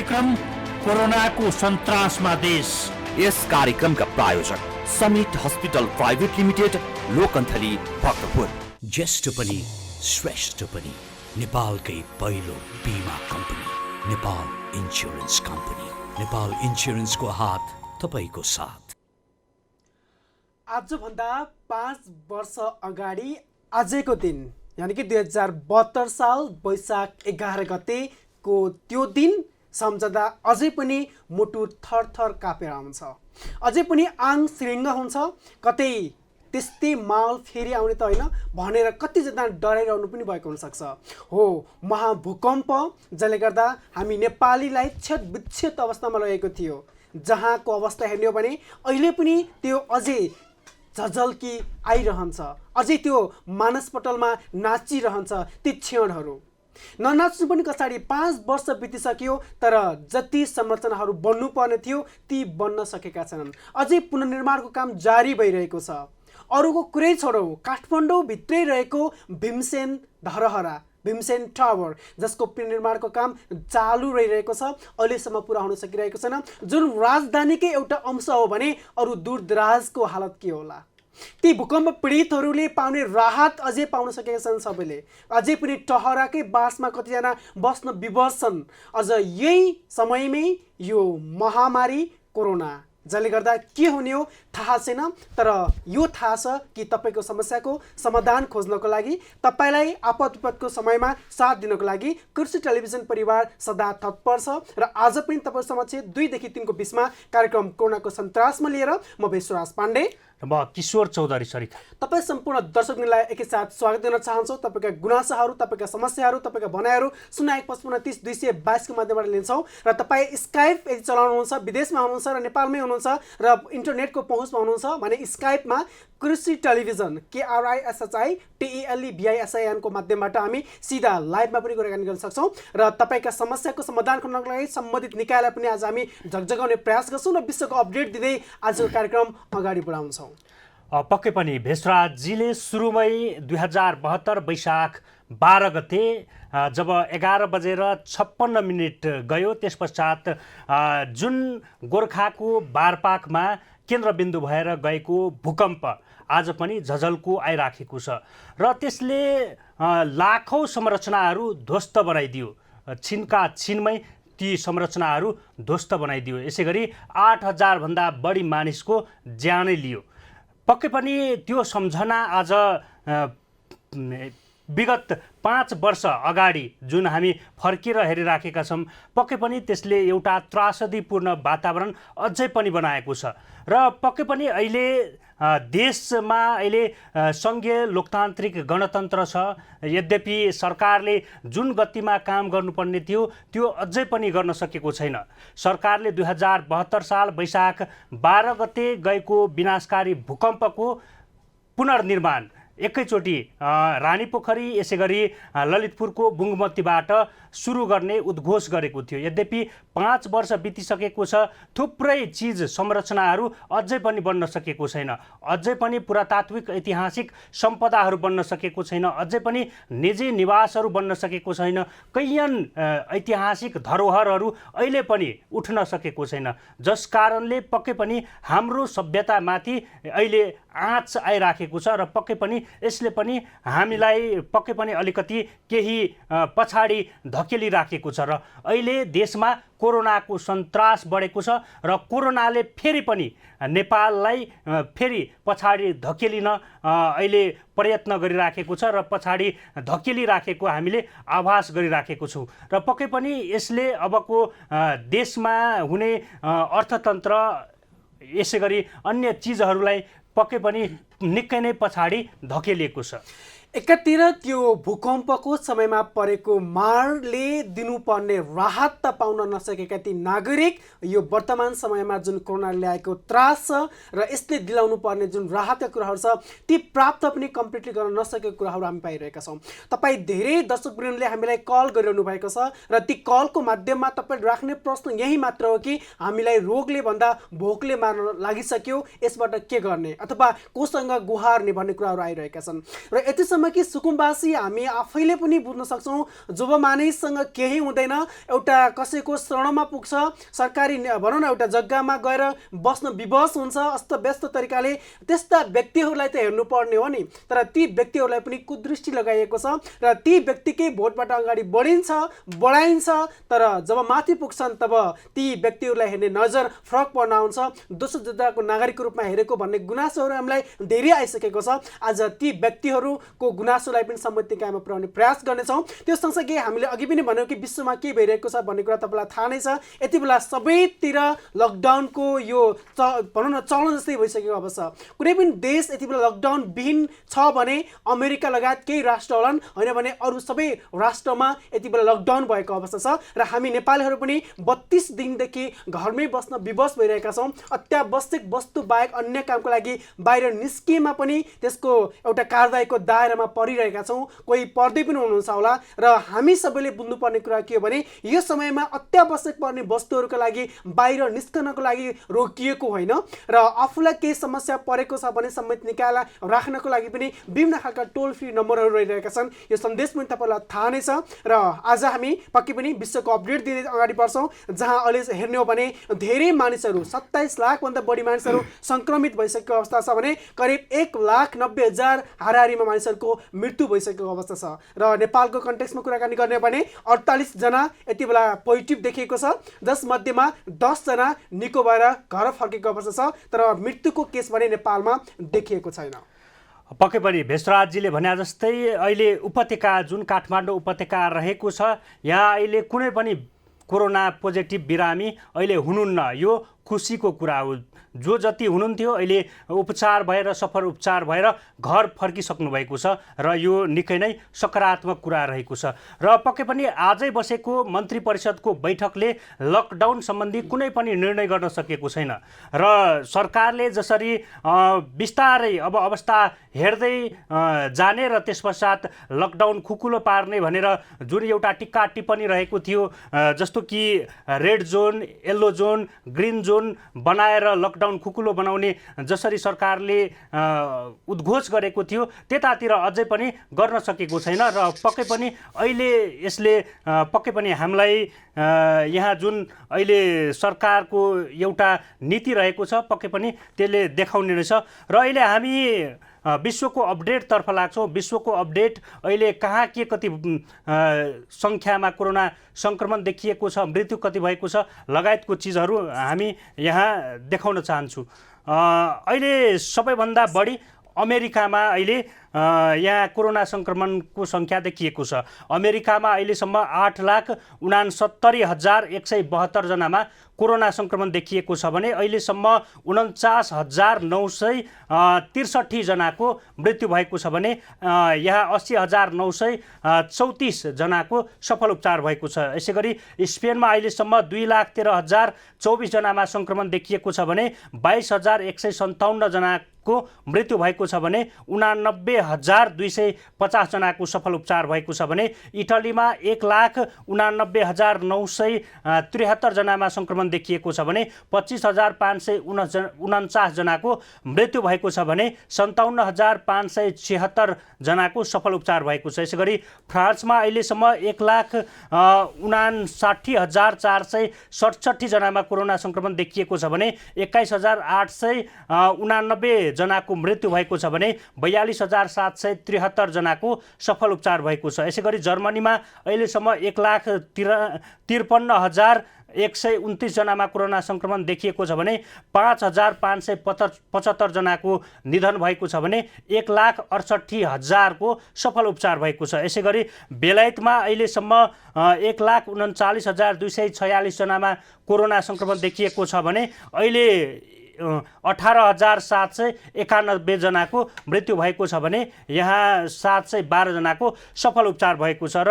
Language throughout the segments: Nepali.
कार्यक्रम कोरोनाको सन्तासमा देश। यस कार्यक्रमका प्रायोजक Summit Hospital Private Limited, Lokanthali, Bhaktapur. ज्येष्ठ पनि श्रेष्ठ पनि नेपालकै पहिलो बीमा company Nepal Insurance Company. Nepal इन्स्योरेन्सको हात तपाईको साथ। आजभन्दा 5 वर्ष अगाडि आजको दिन यानि कि 2072 साल वैशाख 11 गतेको त्यो दिन सम्झदा अझै पनि मुटु थरथर कापेर आउँछ, अझै पनि आङ सिरिङ्ग हुन्छ। कतै त्यस्तै माहौल फेरि आउने त होइन भनेर कतिजना डराइरहनु पनि भएको हुनसक्छ। हो, महाभूकम्प जसले गर्दा हामी नेपालीलाई छेदविच्छेद अवस्थामा रहेको थियो, जहाँको अवस्था हेर्ने हो भने अहिले पनि त्यो अझै झझल्की आइरहन्छ, अझै त्यो मानसपटलमा नाचिरहन्छ ती क्षणहरू। ननाच्नु पनि पछाडि 5 वर्ष बितिसक्यो, तर जति संरचनाहरू बन्नुपर्ने थियो ती बन्न सकेका छैनन्। अझै पुनर्निर्माणको काम जारी भइरहेको छ। अरूको कुरै छोडौँ, काठमाडौँ भित्रै रहेको भीमसेन धरहरा, भीमसेन टावर, जसको पुनर्निर्माणको काम चालु रहिरहेको छ, अहिलेसम्म पुरा हुन सकिरहेको छैन। जुन राजधानीकै एउटा अंश हो भने अरू दूरदराजको हालत के होला? ती भूकम्प पीडितहरूले पाउने राहत अझै पाउन सकेका छन् सबैले। अझै पनि टहराकै बासमा कतिजना बस्न विवश छन्। अझ यही समयमै यो महामारी कोरोना, जसले गर्दा के हुने हो थाहा छैन। तर यो थाहा छ कि तपाईँको समस्याको समाधान खोज्नको लागि, तपाईँलाई आपद विपदको समयमा साथ दिनको लागि कृषि टेलिभिजन परिवार सदा तत्पर छ। र आज पनि तपाईँ समक्ष 2 देखि 3 को बिचमा कार्यक्रम कोरोनाको सन्तासमा लिएर म विश्वास पाण्डे र म किशोर चौधरी सरिता तपाईँ सम्पूर्ण दर्शकलाई एकैसाथ स्वागत दिन चाहन्छौँ। तपाईँका गुनासाहरू, तपाईँका समस्याहरू, तपाईँका भनाइहरू 0155 30 222 को माध्यमबाट लिन्छौँ। र तपाईँ स्काइप यदि चलाउनुहुन्छ, विदेशमा हुनुहुन्छ र नेपालमै हुनुहुन्छ र इन्टरनेटको पहुँचमा हुनुहुन्छ भने स्काइपमा कृषि टेलिभिजन KRISHI TELEVISIN को माध्यमबाट हामी सिधा लाइभमा पनि कुराकानी गर्न सक्छौँ। र तपाईँका समस्याको समाधान गर्नको लागि सम्बन्धित निकायलाई पनि आज हामी झकझगाउने प्रयास गर्छौँ र विश्वको अपडेट दिँदै आजको कार्यक्रम अगाडि बढाउँछौँ। पक्कै पनि भेषराजजीले सुरुमै 2072 वैशाख 12 गते जब 11:56 गयो, त्यस पश्चात जुन गोर्खाको बारपाकमा केन्द्रबिन्दु भएर गएको भूकम्प आज पनि झझल्को आइराखेको छ र त्यसले लाखौँ संरचनाहरू ध्वस्त बनाइदियो। छिनका छिनमै ती संरचनाहरू ध्वस्त बनाइदियो। यसै गरी 8000 भन्दा बढी मानिसको ज्यानै लियो। पक्कै पनि त्यो सम्झना आज विगत 5 वर्ष अगाडि जुन हामी फर्केर हेरिराखेका छौँ, पक्कै पनि त्यसले एउटा त्रासदीपूर्ण वातावरण अझै पनि बनाएको छ। र पक्कै पनि अहिले देशमा अहिले सङ्घीय लोकतान्त्रिक गणतन्त्र छ। यद्यपि सरकारले जुन गतिमा काम गर्नुपर्ने थियो त्यो अझै पनि गर्न सकेको छैन। सरकारले 2072 साल वैशाख 12 गते गएको विनाशकारी भूकम्पको पुनर्निर्माण एकैचोटि रानीपोखरी यसै गरी ललितपुरको बुङ्गमतीबाट सुरु गर्ने उद्घोष गरेको थियो। यद्यपि 5 वर्ष बितिसकेको छ, थुप्रै चिज संरचनाहरू अझै पनि बन्न सकेको छैन, अझै पनि पुरातात्विक ऐतिहासिक सम्पदाहरू बन्न सकेको छैन, अझै पनि निजी निवासहरू बन्न सकेको छैन, कैयन ऐतिहासिक धरोहरहरू अहिले पनि उठ्न सकेको छैन, जस कारणले पक्कै पनि हाम्रो सभ्यतामाथि अहिले आँच आइराखेको छ। र पक्कै पनि यसले पनि हामीलाई पक्कै पनि अलिकति केही पछाडि धकेलिराखेको छ। र अहिले देशमा कोरोनाको सन्तास बढेको छ र कोरोनाले फेरि पनि नेपाललाई फेरि पछाडि धकेलिन अहिले प्रयत्न गरिराखेको छ र पछाडि धकेलिराखेको हामीले आभास गरिराखेको छौँ। र पक्कै पनि यसले अबको देशमा हुने अर्थतन्त्र यसै गरी अन्य चिजहरूलाई पक्कै पनि निकै नै पछाडि धकेलिएको छ। एकातिर त्यो भूकम्पको समयमा परेको मारले दिनुपर्ने राहत त पाउन नसकेका ती नागरिक यो वर्तमान समयमा जुन कोरोनाले ल्याएको त्रास छ र यसले दिलाउनु पर्ने जुन राहतका कुराहरू छ ती प्राप्त पनि कम्प्लिटली गर्न नसकेको कुराहरू हामी पाइरहेका छौँ। तपाईँ धेरै दर्शकवृन्दले हामीलाई कल गरिरहनु भएको छ र ती कलको माध्यममा तपाईँ राख्ने प्रश्न यही मात्र हो कि हामीलाई रोगले भन्दा भोकले मार्न लागिसक्यो, यसबाट के गर्ने अथवा कोसँग गुहार्ने भन्ने कुराहरू आइरहेका छन्। र यतिसम्म जबसम्म कि सुकुम्बासी हामी आफैले पनि बुझ्न सक्छौँ जब मानिससँग केही हुँदैन एउटा कसैको शरणमा पुग्छ सरकारी भनौँ न एउटा जग्गामा गएर बस्न विवश हुन्छ अस्तव्यस्त तरिकाले त्यस्ता व्यक्तिहरूलाई त हेर्नुपर्ने हो नि तर ती व्यक्तिहरूलाई पनि कुदृष्टि लगाइएको छ र ती व्यक्तिकै भोटबाट अगाडि बढाइन्छ तर जब माथि पुग्छन् तब ती व्यक्तिहरूलाई हेर्ने नजर फरक पर्न आउँछ दोस्रो दर्जाको नागरिकको रूपमा हेरेको भन्ने गुनासोहरू हामीलाई धेरै आइसकेको छ आज ती व्यक्तिहरूको गुनासोलाई पनि सम्मति कायममा पुर्याउने प्रयास गर्नेछौँ त्यो सँगसँगै हामीले अघि पनि भन्यौँ कि विश्वमा के भइरहेको छ भन्ने कुरा तपाईँलाई थाहा नै छ यति बेला सबैतिर लकडाउनको यो भनौँ न चलन जस्तै भइसकेको अवस्था कुनै पनि देश यति बेला लकडाउन विहीन छ भने अमेरिका लगायत केही राष्ट्र होलान् होइन भने अरू सबै राष्ट्रमा यति बेला लकडाउन भएको अवस्था छ र हामी नेपालीहरू पनि 32 दिनदेखि घरमै बस्न विवश भइरहेका छौँ अत्यावश्यक वस्तु बाहेक अन्य कामको लागि बाहिर निस्किएमा पनि त्यसको एउटा कारबाहीको दायरामा परिरहेका छौँ कोही पर्दै पनि हुनुहुन्छ होला र हामी सबैले बुझ्नुपर्ने कुरा के हो भने यो समयमा अत्यावश्यक पर्ने वस्तुहरूका लागि बाहिर निस्कनको लागि रोकिएको होइन र आफूलाई केही समस्या परेको छ भने सम्मित निकायलाई राख्नको लागि पनि विभिन्न खालका टोल फ्री नम्बरहरू रहिरहेका छन् यो सन्देश पनि तपाईँलाई थाहा नै छ र आज हामी पक्कै पनि विश्वको अपडेट दिँदै अगाडि बढ्छौँ जहाँ अहिले हेर्ने हो भने धेरै मानिसहरू 27 लाखभन्दा बढी मानिसहरू सङ्क्रमित भइसकेको अवस्था छ भने करिब 1,90,000 हाराहारीमा मानिसहरूको मृत्यु भइसकेको अवस्था छ र नेपालको कन्टेक्समा कुराकानी गर्ने भने 48 जना यति बेला पोजिटिभ देखिएको छ जसमध्येमा 10 जना निको भएर घर फर्केको अवस्था छ तर मृत्युको केस भने नेपालमा देखिएको छैन पक्कै पनि भेषराजजीले भने जस्तै अहिले उपत्यका जुन काठमाडौँ उपत्यका रहेको छ यहाँ अहिले कुनै पनि कोरोना पोजिटिभ बिरामी अहिले हुनुहुन्न यो खुसीको कुरा हो जो जति हुनुहुन्थ्यो अहिले उपचार भएर सफल उपचार भएर घर फर्किसक्नु भएको छ र यो निकै नै सकारात्मक कुरा रहेको छ र पक्कै पनि आजै बसेको मन्त्री परिषदको बैठकले लकडाउन सम्बन्धी कुनै पनि निर्णय गर्न सकेको छैन र सरकारले जसरी बिस्तारै अब अवस्था हेर्दै जाने र त्यस पश्चात लकडाउन खुकुलो पार्ने भनेर जुन एउटा टिक्का टिप्पणी रहेको थियो जस्तो कि red John yellow John green John बनाएर लकडाउन खुकुलो बनाउने जसरी सरकारले उद्घोष गरेको थियो त्यतातिर अझै पनि गर्न सकेको छैन र पक्कै पनि अहिले यसले पक्कै पनि हामीलाई यहाँ जुन अहिले सरकारको एउटा नीति रहेको छ पक्कै पनि त्यसले देखाउने रहेछ र अहिले हामी विश्वको अपडेटतर्फ लाग्छौँ विश्वको अपडेट अहिले कहाँ के कति सङ्ख्यामा कोरोना सङ्क्रमण देखिएको छ मृत्यु कति भएको छ लगायतको चिजहरू हामी यहाँ देखाउन चाहन्छु अहिले सबैभन्दा बढी अमेरिकामा अहिले यहाँ कोरोना सङ्क्रमणको सङ्ख्या देखिएको छ अमेरिकामा अहिलेसम्म 8,69,172 जनामा कोरोना सङ्क्रमण देखिएको छ भने अहिलेसम्म 49,963 जनाको मृत्यु भएको छ भने यहाँ 80,934 जनाको सफल उपचार भएको छ यसै गरी स्पेनमा अहिलेसम्म 2,13,024 जनामा सङ्क्रमण देखिएको छ भने 22,157 जनाको मृत्यु भएको छ भने 89,250 जनाको सफल उपचार भएको छ भने इटलीमा 1,89,973 जनामा सङ्क्रमण देखिएको छ भने 25,549 जनाको मृत्यु भएको छ भने 57,576 जनाको सफल उपचार भएको छ यसै गरी फ्रान्समा अहिलेसम्म 1,59,467 जनामा कोरोना सङ्क्रमण देखिएको छ भने 21,889 जनाको मृत्यु भएको छ भने 42,773 जनाको सफल उपचार भएको छ यसै गरी जर्मनीमा अहिलेसम्म 1,53,129 जनामा कोरोना सङ्क्रमण देखिएको छ भने 5,575 जनाको निधन भएको छ भने 1,68,000 को सफल उपचार भएको छ यसै गरी बेलायतमा अहिलेसम्म 1,39,246 जनामा कोरोना सङ्क्रमण देखिएको छ भने अहिले 18,791 जनाको मृत्यु भएको छ भने यहाँ 712 जनाको सफल उपचार भएको छ र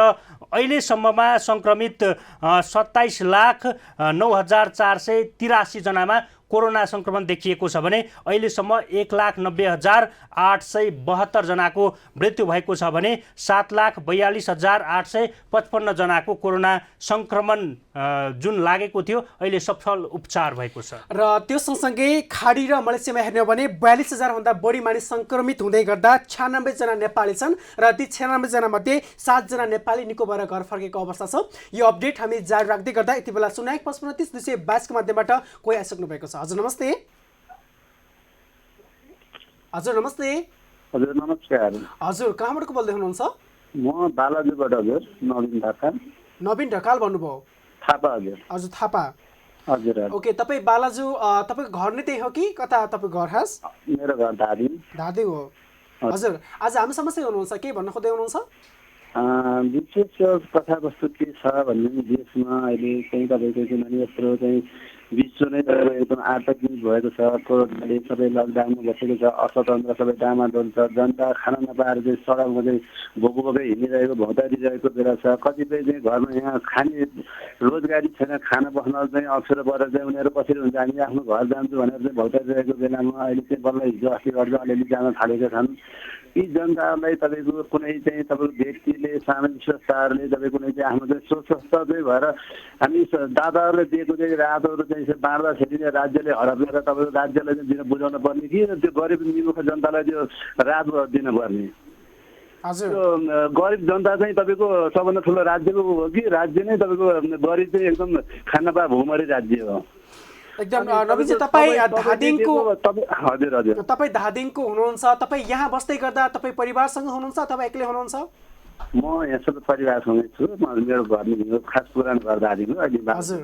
अहिलेसम्ममा सङ्क्रमित 27,09,483 जनामा कोरोना सङ्क्रमण देखिएको छ भने अहिलेसम्म 1,90,872 जनाको मृत्यु भएको छ भने 7,42,855 जनाको कोरोना सङ्क्रमण जुन लागेको थियो अहिले सफल उपचार भएको छ। र त्यो सँगसँगै खाडी र मलेसियामा हेर्ने हो भने 42,000 भन्दा बढी मानिस सङ्क्रमित हुँदै गर्दा 96 जना नेपाली छन् र ती 96 जना मध्ये 7 जना नेपाली निको भएर घर फर्केको अवस्था छ। यो अपडेट हामी जारी राख्दै गर्दा यति बेला 0152922 को माध्यमबाट कोही आइसक्नु भएको छ। हजुर नमस्ते। हजुर नमस्ते। हजुर नमस्कार। हजुर कहाँबाट को बोल्दै हुनुहुन्छ? म बालाजुबाट हजुर नवीन ढकाल। नवीन ढकाल भन्नुभयो? थापा हजुर। हजुर थापा। हजुर। ओके, तपाईँ बालाजु तपाईँको घर नै त्यही हो कि कता तपाईँको घर खास? मेरो घर धादिङ। धादिङ हो। हजुर आज हामी समस्या हुनुहुन्छ के भन्न खोज्दै हुनुहुन्छ? विशेष कथावस्तु के छ भने देशमा अहिले चाहिँ तपाईँको किनभने यत्रो चाहिँ विश्व नै एकदम आतंकित भएको छ। कोरोनाले सबै लकडाउनमा बसेको छ, अर्थतन्त्र सबै डामाडोल छ, जनता खाना नपाएर चाहिँ सडकमा चाहिँ भोको भोकै हिँडिरहेको भौतारिरहेको बेला छ। कतिपय चाहिँ घरमा यहाँ खाने रोजगारी छैन, खाना बस्न चाहिँ अप्ठ्यारो परेर चाहिँ उनीहरू कसरी हुन्छ हामी आफ्नो घर जान्छु भनेर चाहिँ भौतारिरहेको बेलामा अहिले चाहिँ बल्ल हिजो अस्ति गर्दा अलिअलि जान थालेका छन्। यी जनतालाई तपाईँको कुनै चाहिँ तपाईँको व्यक्तिले सामाजिक संस्थाहरूले तपाईँ कुनै चाहिँ आफ्नो चाहिँ स्वस्थ चाहिँ भएर हामी दाताहरूले दिएको चाहिँ रातहरू चाहिँ बाँड्दाखेरि राज्यले हडपेर तपाईँको राज्यलाई चाहिँ दिन बुझाउन पर्ने कि त्यो गरिब निमुख जनतालाई त्यो रात दिनुपर्ने? त्यो गरिब जनता चाहिँ तपाईँको सबभन्दा ठुलो राज्यको हो कि राज्य नै तपाईँको गरिब चाहिँ एकदम खान पाए भूमरी राज्य हो? एकदम नवीनजी तपाईँ धादिङको हजुर हजुर तपाईँ धादिङको हुनुहुन्छ, तपाईँ यहाँ बस्दै गर्दा तपाईँ परिवारसँग हुनुहुन्छ अथवा एक्लै हुनुहुन्छ? म यहाँ सबै परिवारसँगै छु। मेरो घर मेरो खास पुरानो घर धादिङ हो। अहिले हजुर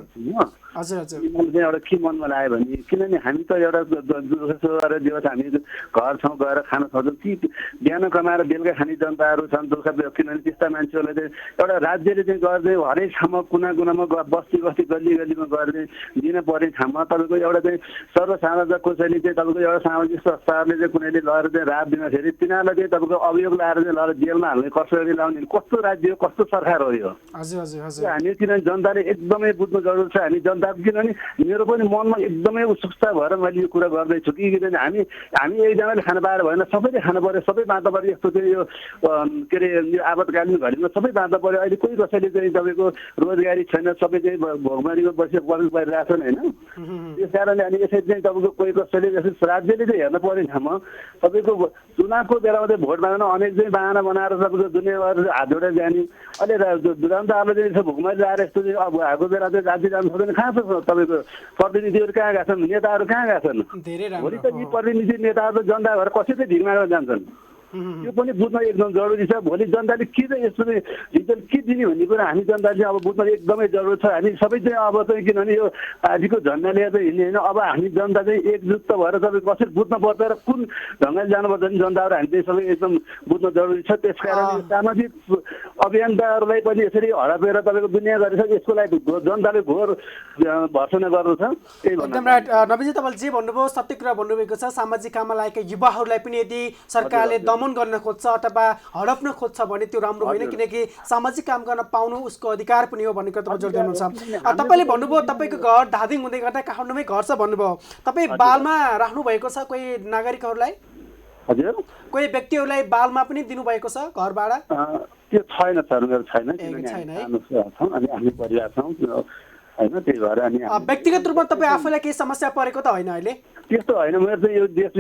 हजुर मैले चाहिँ एउटा के मनमा लाग्यो भने किनभने हामी त एउटा दुःख गरेर दिवस हामी घर ठाउँ गएर खान सक्छौँ कि बिहान कमाएर बेलुका खाने जनताहरू छन् दुःख, किनभने त्यस्ता मान्छेहरूलाई चाहिँ एउटा राज्यले चाहिँ गर्दै हरेक ठाउँमा कुना कुनामा बस्ती बस्ती गल्ली गल्लीमा गएर चाहिँ दिन पर्ने ठाउँमा तपाईँको एउटा चाहिँ सर्वसाधारण कसैले चाहिँ तपाईँको एउटा सामाजिक संस्थाहरूले चाहिँ कुनैले लगेर चाहिँ रात दिँदाखेरि तिनीहरूलाई चाहिँ तपाईँको अभियोग लगाएर चाहिँ लगेर जेलमा हाल्ने कसरी लाउने कस्तो राज्य हो, कस्तो सरकार हो यो? हामी किनभने जनताले एकदमै बुझ्नु जरुरी छ। हामी जनताको किनभने मेरो पनि मनमा एकदमै उत्सुकता भएर मैले यो कुरा गर्दैछु कि किनभने हामी एकजनाले खान पाएर भएन, सबैले खानु पर्यो, सबै बाँध्नु पर्यो। यस्तो चाहिँ यो के अरे यो आपतकालीन घडीमा सबै बाँध्नु पर्यो। अहिले कोही कसैले चाहिँ तपाईँको रोजगारी छैन, सबै चाहिँ भोगमरीको बसेर पर्नु परिरहेको छन् होइन। त्यस कारणले अनि यसरी चाहिँ तपाईँको कोही कसैले जस्तै राज्यले चाहिँ हेर्नु पर्ने ठाउँमा तपाईँको चुनावको बेलामा चाहिँ भोट माग्न अनेक चाहिँ बाहना बनाएर तपाईँको दुनियाँभर हात जोडेर जाने। अहिले जनताहरूले चाहिँ यसो भोकमरी आएर यस्तो चाहिँ अब भएको बेला चाहिँ राज्य जानु सक्दैन। कहाँ छ तपाईँको प्रतिनिधिहरू कहाँ गएका छन्, नेताहरू कहाँ गएका छन्? भोलि त यी प्रतिनिधि नेताहरू जनता भएर कसै चाहिँ भिड मागेर जान्छन्? यो पनि बुझ्न एकदम जरुरी छ। भोलि जनताले के चाहिँ यस्तो चाहिँ रिजल्ट के दिने भन्ने कुरा हामी जनताले अब बुझ्न एकदमै जरुरी छ। हामी सबै चाहिँ अब चाहिँ किनभने यो पार्टीको झन्डा लिएर चाहिँ हिँड्ने होइन, अब हामी जनता चाहिँ एकजुट भएर सबै कसरी बुझ्न पर्छ र कुन ढङ्गले जानुपर्छ नि जनताहरू हामी चाहिँ सबै एकदम बुझ्न जरुरी छ। त्यस कारण सामाजिक अभियन्ताहरूलाई पनि यसरी हडपेर तपाईँको दुनियाँ गरेछ, यसको लागि जनताले घोर भर्सना गर्नु छ। एकदम राइट नवीनजी, तपाईँले जे भन्नुभयो सत्य कुरा भन्नुभएको छ। सामाजिक काममा लागेका युवाहरूलाई पनि यदि सरकारले दमन गर्न खोज्छ अथवा हडप्न खोज्छ भने त्यो राम्रो होइन, किनकि सामाजिक काम गर्न पाउनु उसको अधिकार पनि हो भन्ने कुरा तपाईँ जोड दिनुहुन्छ। तपाईँले भन्नुभयो तपाईँको घर धादिङ हुँदै गर्दा काठमाडौँमै घर छ भन्नुभयो। तपाईँ बालमा राख्नु भएको छ कोही नागरिकहरूलाई? हजुर, कोही व्यक्तिहरूलाई बालमा पनि दिनुभएको छ घर भाडा? त्यो छैन सर, मेरो छैन। हामी परिवार छौँ होइन, त्यही भएर अनि व्यक्तिगत रूपमा तपाईँ आफूलाई केही समस्या परेको त होइन? अहिले त्यस्तो होइन। मेरो चाहिँ यो देश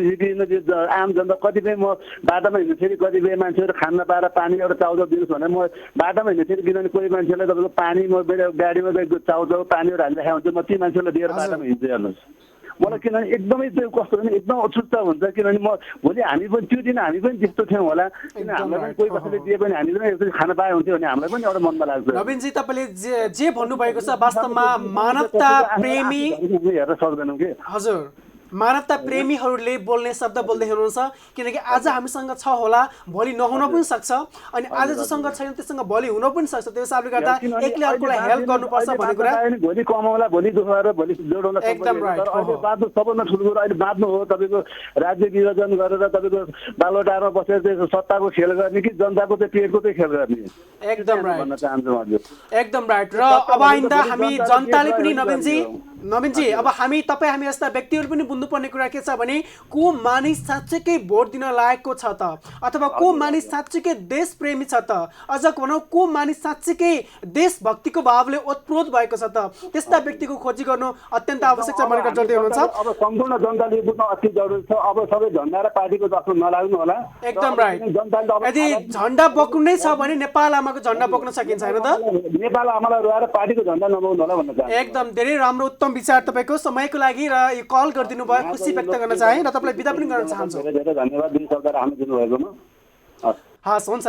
आम जनता कतिपय म बाटोमा हिँड्दाखेरि कतिपय मान्छेहरू खान नपाएर पानी एउटा चाउचाउ दिनुहोस् भनेर म बाटोमा हिँड्दाखेरि किनभने कोही मान्छेलाई तपाईँको पानी म गाडीमा चाउचाउ पानीहरू हालिरहेको हुन्छ, म ती मान्छेलाई दिएर बाटोमा हिँड्छु हेर्नुहोस्। मलाई किनभने एकदमै त्यो कस्तो भने एकदम उत्सुकता हुन्छ, किनभने म भोलि हामी पनि त्यो दिन हामी पनि त्यस्तो थियौँ होला, किन हामीलाई पनि कोही कसैले दिए पनि हामी पनि यसरी खान पाए हुन्थ्यो भने हामीलाई पनि एउटा मनमा लाग्छ। नवीनजी, तपाईँले जे भन्नुभएको छ वास्तवमा मानवता प्रेमी हेर्न सक्दैनौँ कि? हजुर, मानवता प्रेमीहरूले बोल्ने शब्द बोल्दै हुनुहुन्छ, किनकि आज हामीसँग छ होला भोलि नहुन पनि सक्छ, अनि आज जोसँग छैन त्योसँग भोलि हुन पनि सक्छ। त्यो हिसाबले गर्दा एकले अर्कोलाई हेल्प गर्नुपर्छ भन्ने कुरा। भोलि कमाउला, भोलि दुःख गरेर भोलि जोडाउन एकदम राइट। अहिले बाँध्नु सबभन्दा ठुलो कुरो अहिले बाँध्नु हो। तपाईँको राज्य विभाजन गरेर तपाईँको बालोटारमा बसेर चाहिँ सत्ताको खेल गर्ने कि जनताको चाहिँ पेटको चाहिँ खेल गर्ने? एकदम राइट, भन्न चाहन्छु हजुर। एकदम राइट। र अब आइन्दा हामी जनताले पनि नवीनजी नवीनजी अब हामी जस्ता व्यक्तिहरू पनि बुझ्नुपर्ने कुरा के छ भने को मानिस साँच्चैकै भोट दिन लागेको छ त अथवा को मानिस साँच्चैकै देशप्रेमी छ त अझ भनौँ को मानिस साँच्चैकै देशभक्तिको भावले ओतप्रोत भएको छ त त्यस्ता व्यक्तिको खोजी गर्नु अत्यन्त आवश्यक छ भनेर जोड्दै हुनुहुन्छ। अब सम्पूर्ण जनताले बुझ्न अति जरुरी छ। अब सबै झन्डा र पार्टीको जस्तो नलाग्नु होला। एकदम राइट। यदि झन्डा बोक्नु नै छ भने नेपाल आमाको झन्डा बोक्न सकिन्छ हैन त? नेपाल आमालाई रुवाएर पार्टीको झन्डा नबोक्नु होला भन्न चाहन्छु। एकदम धेरै राम्रो उत्तम विचार तपाईँको। समयको लागि र यो कल गरिदिनु भयो खुसी व्यक्त गर्न चाहे र तपाईँलाई बिदा पनि गर्न चाहन्छु। धेरै धेरै धन्यवाद दुई शब्द राख्नु दिनुभएकोमा। हस् हुन्छ।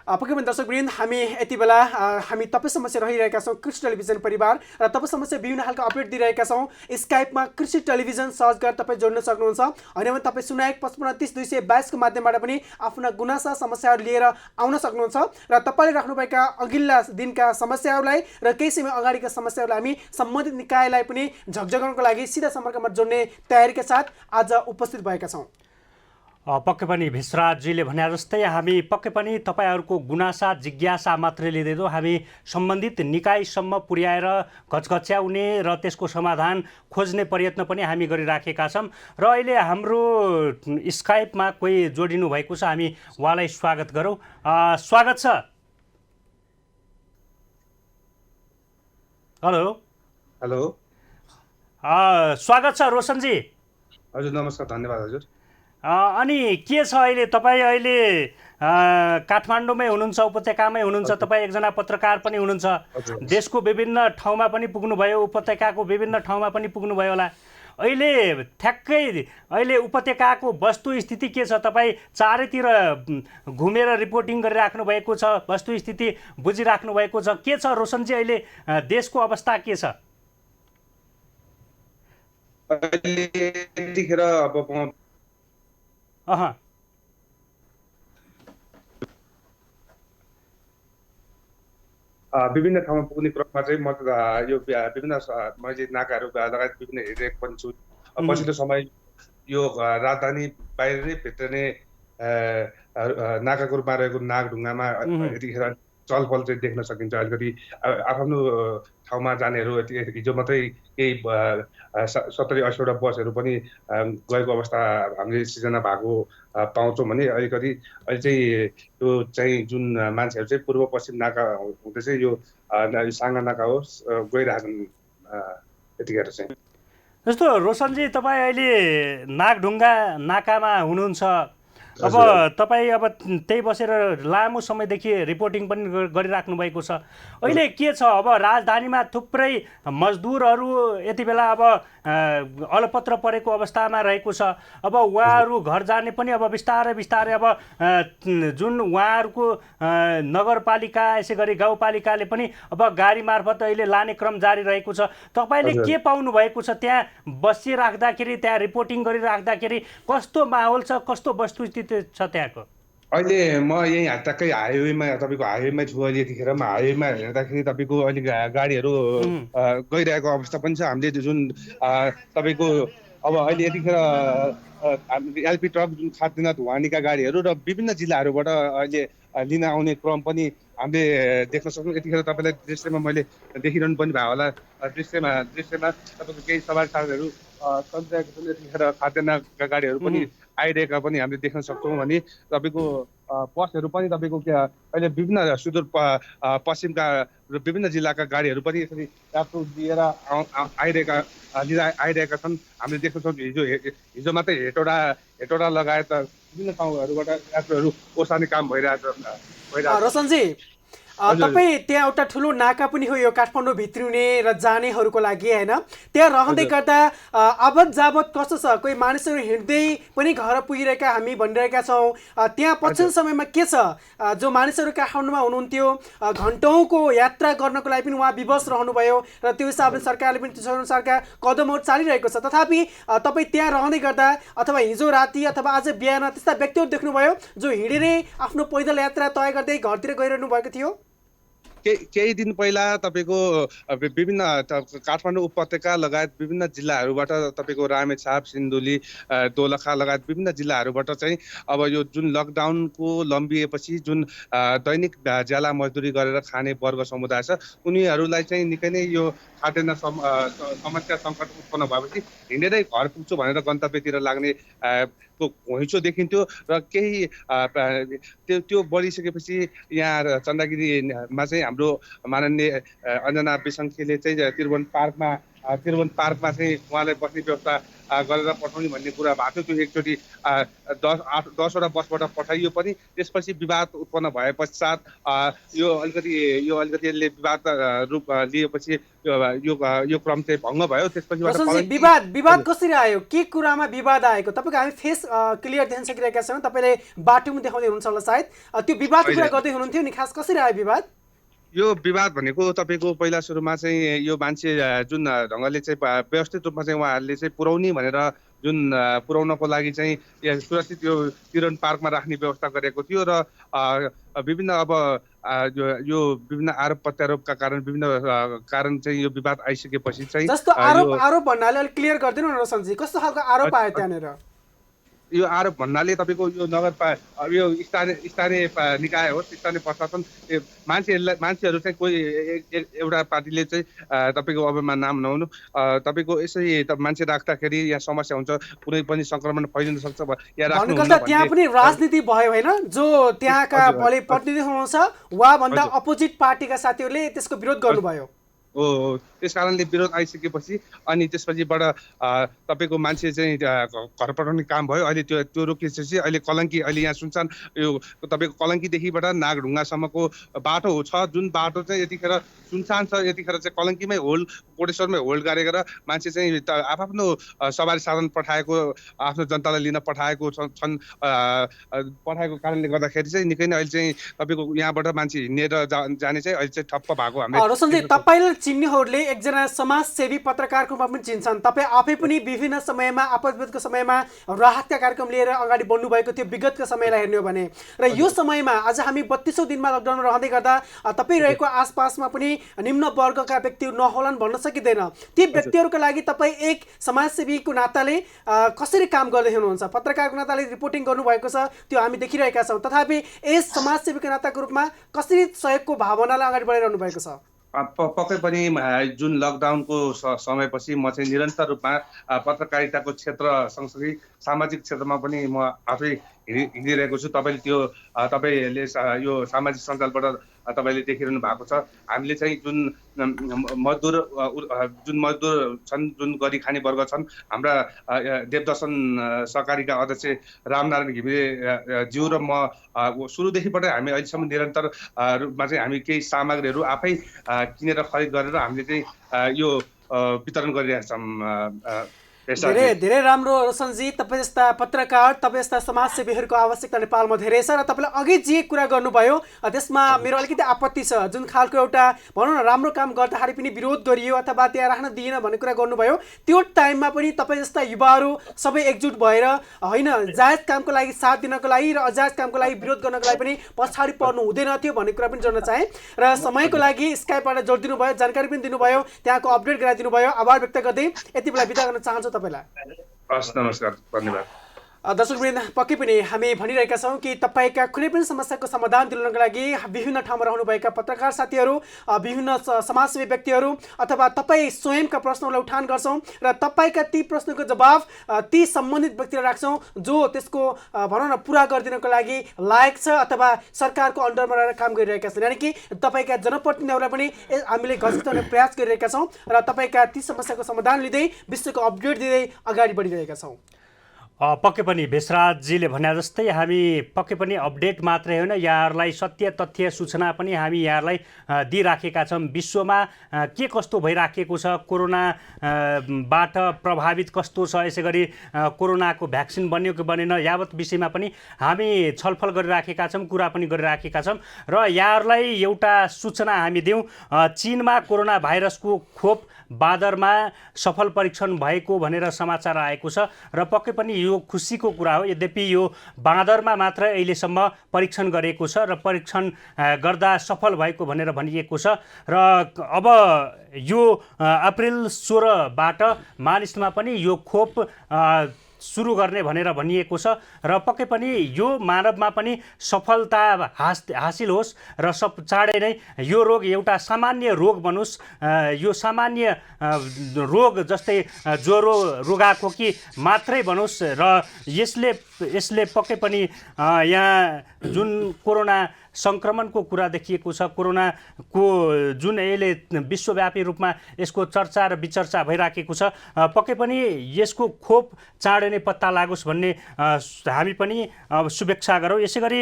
पक्कै पनि दर्शकवृन्द हामी यति बेला हामी तपाईँ समस्या रहिरहेका छौँ कृषि टेलिभिजन परिवार र तपाईँ समस्या विभिन्न खालको अपडेट दिइरहेका छौँ। स्काइपमा कृषि टेलिभिजन सर्च गरेर तपाईँ जोड्न सक्नुहुन्छ। होइन भने तपाईँ 0155 30 222 को माध्यमबाट पनि आफ्ना गुनासा समस्याहरू लिएर आउन सक्नुहुन्छ र तपाईँले राख्नुभएका अघिल्ला दिनका समस्याहरूलाई र केही समय अगाडिका समस्याहरूलाई हामी सम्बन्धित निकायलाई पनि झकझगाउनको लागि सिधा सम्पर्कमा जोड्ने तयारीका साथ आज उपस्थित भएका छौँ। पक्कै पनि भिसराजजीले भने जस्तै हामी पक्कै पनि तपाईँहरूको गुनासा जिज्ञासा मात्रै लिँदैनौँ, हामी सम्बन्धित निकायसम्म पुर्याएर घचघच्याउने र त्यसको समाधान खोज्ने प्रयत्न पनि हामी गरिराखेका छौँ। र अहिले हाम्रो स्काइपमा कोही जोडिनु भएको छ, हामी उहाँलाई स्वागत गरौँ। स्वागत छ। हेलो हेलो, स्वागत छ रोशनजी। हजुर नमस्कार, धन्यवाद हजुर। अनि के छ अहिले तपाईँ अहिले काठमाडौँमै हुनुहुन्छ, उपत्यकामै हुनुहुन्छ, तपाईँ एकजना पत्रकार पनि हुनुहुन्छ, देशको विभिन्न ठाउँमा पनि पुग्नुभयो, उपत्यकाको विभिन्न ठाउँमा पनि पुग्नुभयो होला। अहिले ठ्याक्कै अहिले उपत्यकाको वस्तुस्थिति के छ? तपाईँ चारैतिर घुमेर रिपोर्टिङ गरिराख्नु भएको छ, वस्तुस्थिति बुझिराख्नु भएको छ, के छ रोशनजी अहिले देशको अवस्था के छ? यतिखेर अब विभिन्न ठाउँमा पुग्ने क्रममा चाहिँ म यो विभिन्न मैले नाकाहरू लगायत विभिन्न हेरिरहेको पनि छु। पछिल्लो समय यो राजधानी बाहिर नै भित्र नै नाकाको रूपमा रहेको नागढुङ्गामा यतिखेर चलपल चाहिँ देख्न सकिन्छ। अलिकति आफ्नो ठाउँमा जानेहरू हिजो मात्रै केही 70-80वटा बसहरू पनि गएको अवस्था हामीले सिर्जना भएको पाउँछौँ भने अलिकति अहिले चाहिँ यो चाहिँ जुन मान्छेहरू चाहिँ पूर्व पश्चिम नाका हुँदै चाहिँ यो साङ्गा नाका होस् गइरहेछन् यतिखेर चाहिँ। जस्तो रोशनजी तपाईँ अहिले नागढुङ्गा नाकामा हुनुहुन्छ, अब तपाईँ अब त्यही बसेर लामो समयदेखि रिपोर्टिङ पनि गरिराख्नु भएको छ। अहिले के छ अब राजधानीमा थुप्रै मजदुरहरू यति बेला अब अलपत्र परेको अवस्थामा रहेको छ। अब उहाँहरू घर जाने पनि अब बिस्तारै बिस्तारै अब जुन उहाँहरूको नगरपालिका यसै गरी गाउँपालिकाले पनि अब गाडी मार्फत अहिले लाने क्रम जारी रहेको छ। तपाईँले के पाउनु भएको छ त्यहाँ बसिराख्दाखेरि, त्यहाँ रिपोर्टिङ गरिराख्दाखेरि कस्तो माहौल छ, कस्तो वस्तुस्थिति छ त्यहाँको? अहिले म यहीँ ट्याक्कै हाइवेमा तपाईँको हाइवेमा छु। अहिले यतिखेर हाइवेमा हेर्दाखेरि तपाईँको अहिले गाडीहरू गइरहेको अवस्था पनि छ। हामीले जुन तपाईँको अब अहिले यतिखेर एलपी ट्रक जुन खाद्यान्न ढुवानीका गाडीहरू र विभिन्न जिल्लाहरूबाट अहिले लिन आउने क्रम पनि हामीले देख्न सक्छौँ। यतिखेर तपाईँलाई दृश्यमा मैले देखिरहनु पनि भयो होला, दृश्यमा तपाईँको केही सवारी साधनहरू चलिरहेको छन्। यतिखेर खाद्यान्नका गाडीहरू पनि आइरहेका पनि हामीले देख्न सक्छौँ भने तपाईँको बसहरू पनि तपाईँको अहिले विभिन्न सुदूर पश्चिमका विभिन्न जिल्लाका गाडीहरू पनि यसरी यात्रु लिएर आइरहेका छन्। हामीले देख्न सक्छौँ हिजो मात्रै हेटौडा लगायत विभिन्न ठाउँहरूबाट यात्रुहरू ओसार्ने काम भइरहेछ। रोशनजी तपाईँ त्यहाँ एउटा ठुलो नाका पनि हो यो काठमाडौँ भित्रिने र जानेहरूको लागि होइन, त्यहाँ रहँदै गर्दा आवत जावत कस्तो छ? कोही मानिसहरू हिँड्दै पनि घर पुगिरहेका हामी भनिरहेका छौँ। त्यहाँ पछिल्लो समयमा के छ? जो मानिसहरू काठमाडौँमा हुनुहुन्थ्यो घन्टौँको यात्रा गर्नको लागि पनि उहाँ विवश रहनुभयो र त्यो हिसाबले सरकारले पनि त्यो अनुसारका कदमहरू चालिरहेको छ। तथापि तपाईँ त्यहाँ रहँदै गर्दा अथवा हिजो राति अथवा आज बिहान त्यस्ता व्यक्तिहरू देख्नुभयो जो हिँडेरै आफ्नो पैदल यात्रा तय गर्दै घरतिर गइरहनु भएको थियो? केही दिन पहिला तपाईँको विभिन्न काठमाडौँ उपत्यका लगायत विभिन्न जिल्लाहरूबाट तपाईँको रामेछाप सिन्धुली दोलखा लगायत विभिन्न जिल्लाहरूबाट चाहिँ अब यो जुन लकडाउनको लम्बिएपछि जुन दैनिक ज्याला मजदुरी गरेर खाने वर्ग समुदाय छ उनीहरूलाई चाहिँ निकै नै यो खाद्यान्न समस्या सङ्कट उत्पन्न भएपछि हिँडेरै घर पुग्छु भनेर गन्तव्यतिर लाग्ने घुइँचो देखिन्थ्यो र केही त्यो बढिसकेपछि यहाँ चन्दागिरीमा चाहिँ हाम्रो माननीय अञ्जना विसङ्खेले चाहिँ त्रिभुवन पार्कमा चाहिँ उहाँलाई बस्ने व्यवस्था गरेर पठाउने भन्ने कुरा भएको थियो। त्यो एकचोटि 10वटा बसबाट पठाइयो पनि त्यसपछि विवाद उत्पन्न भए पश्चात यो अलिकति यसले विवाद रूप लिएपछि यो क्रम चाहिँ भङ्ग भयो। त्यसपछि विवाद कसरी आयो, के कुरामा विवाद आएको? तपाईँको हामी फेस क्लियर देख्न सकिरहेका छौँ, तपाईँले बाटोमा देखाउँदै हुनुहुन्छ होला सायद। त्यो विवादको कुरा गर्दै हुनुहुन्थ्यो नि, खास कसरी आयो विवाद? यो विवाद भनेको तपाईँको पहिला सुरुमा चाहिँ यो मान्छे जुन ढङ्गले चाहिँ व्यवस्थित रूपमा चाहिँ उहाँहरूले चाहिँ पुर्याउने भनेर जुन पुर्याउनको लागि चाहिँ सुरक्षित यो त्रिभुवन पार्कमा राख्ने व्यवस्था गरेको थियो र विभिन्न अब यो विभिन्न आरोप प्रत्यारोपका कारण विभिन्न कारण चाहिँ यो विवाद आइसकेपछि चाहिँ जस्तो आरोप भन्नाले अलिक क्लियर गरिदिनु न रोशनजी, कस्तो खालको आरोप आयो त्यहाँनिर? यो आरोप भन्नाले तपाईँको यो यो स्थानीय निकाय होस्, स्थानीय प्रशासन मान्छेहरू चाहिँ कोही एउटा पार्टीले चाहिँ तपाईँको अबमा नाम नहुनु तपाईँको यसरी मान्छे राख्दाखेरि यहाँ समस्या हुन्छ, कुनै पनि संक्रमण फैलिन सक्छ या त्यहाँ पनि राजनीति भयो होइन? जो त्यहाँका भले प्रतिनिधि हुनुहुन्छ वा भन्दा अपोजिट पार्टीका साथीहरूले त्यसको विरोध गर्नुभयो। हो त्यस कारणले विरोध आइसकेपछि अनि त्यसपछिबाट तपाईँको मान्छे चाहिँ घर पठाउने काम भयो। अहिले त्यो रोकिएपछि अहिले कलङ्की अहिले यहाँ सुनसान यो तपाईँको कलङ्कीदेखिबाट नागढुङ्गासम्मको बाटो छ, जुन बाटो चाहिँ यतिखेर सुनसान छ, यतिखेर चाहिँ कलङ्कीमै कोटेश्वरमै होल्ड गरेर मान्छे चाहिँ आफ्नो सवारी साधन पठाएको आफ्नो जनतालाई लिन पठाएको कारणले गर्दाखेरि चाहिँ निकै नै अहिले चाहिँ तपाईँको यहाँबाट मान्छे हिँडेर जाने चाहिँ अहिले चाहिँ ठप्प भएको हामीले चिन्नेहरूले एकजना समाजसेवी पत्रकारको रूपमा पनि चिन्छन्। तपाईँ आफै पनि विभिन्न समयमा आपतको समयमा राहतका कार्यक्रम लिएर अगाडि बढ्नु भएको थियो विगतका समयलाई हेर्ने हो भने, र यो समयमा आज हामी 32औं दिनमा लकडाउन रहँदै गर्दा तपाईँ रहेको आसपासमा पनि निम्न वर्गका व्यक्तिहरू नहोलान् भन्न सकिँदैन। ती व्यक्तिहरूका लागि तपाईँ एक समाजसेवीको नाताले कसरी काम गर्दै हुनुहुन्छ? पत्रकारको नाताले रिपोर्टिङ गर्नुभएको छ, त्यो हामी देखिरहेका छौँ, तथापि यस समाजसेवीको नाताको रूपमा कसरी सहयोगको भावनालाई अगाडि बढाइरहनु भएको छ? पक्कै पनि जुन लकडाउनको समयपछि म चाहिँ निरन्तर रूपमा पत्रकारिताको क्षेत्र सँगसँगै सामाजिक क्षेत्रमा पनि म आफै हिँडिरहेको छु। तपाईँले यो सामाजिक सञ्जालबाट तपाईँले देखिरहनु भएको छ। हामीले चाहिँ जुन मजदुर छन्, जुन गरी खाने वर्ग छन्, हाम्रा देवदर्शन सहकारीका अध्यक्ष रामनारायण घिमिरे ज्यू र म सुरुदेखिबाट हामी अहिलेसम्म निरन्तर रूपमा चाहिँ हामी केही सामग्रीहरू आफै किनेर खरिद गरेर हामीले चाहिँ यो वितरण गरिरहेका छौँ। धेरै राम्रो रोशनजी, तपाईँ जस्ता पत्रकार, तपाईँ जस्ता समाजसेवीहरूको आवश्यकता नेपालमा धेरै छ र तपाईँले अघि जे कुरा गर्नुभयो त्यसमा मेरो अलिकति आपत्ति छ। जुन खालको एउटा भनौँ न राम्रो काम गर्दाखेरि पनि विरोध गरियो अथवा त्यहाँ राख्न दिएन भन्ने कुरा गर्नुभयो, त्यो टाइममा पनि तपाईँ जस्ता युवाहरू सबै एकजुट भएर होइन जायज कामको लागि साथ दिनको लागि र अजायज कामको लागि विरोध गर्नको लागि पनि पछाडि पर्नु हुँदैन थियो भन्ने कुरा पनि जोड्न चाहेँ। र समयको लागि स्काइपबाट जोडिदिनु भयो, जानकारी पनि दिनुभयो, त्यहाँको अपडेट गराइदिनु भयो, आभार व्यक्त गर्दै यति बेला बिदा गर्न चाहन्छु तपाईँलाई। नमस्कार, धन्यवाद। दर्शकवृन्द, पक्कै पनि हामी भनिरहेका छौँ कि तपाईँका कुनै पनि समस्याको समाधान दिलाउनको लागि विभिन्न ठाउँमा रहनुभएका पत्रकार साथीहरू, विभिन्न समाजसेवी व्यक्तिहरू अथवा तपाईँ स्वयंका प्रश्नहरूलाई उठान गर्छौँ र तपाईँका ती प्रश्नको जवाब ती सम्बन्धित व्यक्तिलाई राख्छौँ जो त्यसको भनौँ न पुरा गरिदिनको लागि लायक छ अथवा सरकारको अन्डरमा रहेर काम गरिरहेका छन्। यानि कि तपाईँका जनप्रतिनिधिहरूलाई पनि हामीले घसिटाउने प्रयास गरिरहेका छौँ र तपाईँका ती समस्याको समाधान लिँदै विश्वको अपडेट दिँदै अगाडि बढिरहेका छौँ। पक्कै पनि भेषराजजीले भने जस्तै हामी पक्कै पनि अपडेट मात्रै होइन, यहाँहरूलाई सत्य तथ्य सूचना पनि हामी यहाँहरूलाई दिइराखेका छौँ। विश्वमा के कस्तो भइराखेको छ, कोरोनाबाट प्रभावित कस्तो छ, यसै गरी कोरोनाको भ्याक्सिन बन्यो कि बनेन यावत विषयमा पनि हामी छलफल गरिराखेका छौँ, कुरा पनि गरिराखेका छौँ र यहाँहरूलाई एउटा सूचना हामी दिउँ। चीनमा कोरोना भाइरसको खोप बादरमा सफल परीक्षण भएको भनेर समाचार आएको छ र पक्कै पनि यो खुसीको कुरा हो। यद्यपि यो बाँदरमा मात्र अहिलेसम्म परीक्षण गरेको छ र परीक्षण गर्दा सफल भएको भनेर भनिएको छ र अब यो अप्रिल 16बाट मानिसमा पनि यो खोप सुरु गर्ने भनेर भनिएको छ र पक्कै पनि यो मानवमा पनि सफलता हासिल होस् र चाँडै नै यो रोग एउटा सामान्य रोग बनोस्। यो सामान्य रोग जस्तै ज्वरो रुगाखोकी मात्रै बनोस् र यसले पक्कै पनि यहाँ जुन कोरोना सङ्क्रमणको कुरा देखिएको छ, कोरोनाको जुन अहिले विश्वव्यापी रूपमा यसको चर्चा र विचर्चा भइराखेको छ, पक्कै पनि यसको खोप चाँडै नै पत्ता लागोस् भन्ने हामी पनि शुभेच्छा गरौँ। यसै गरी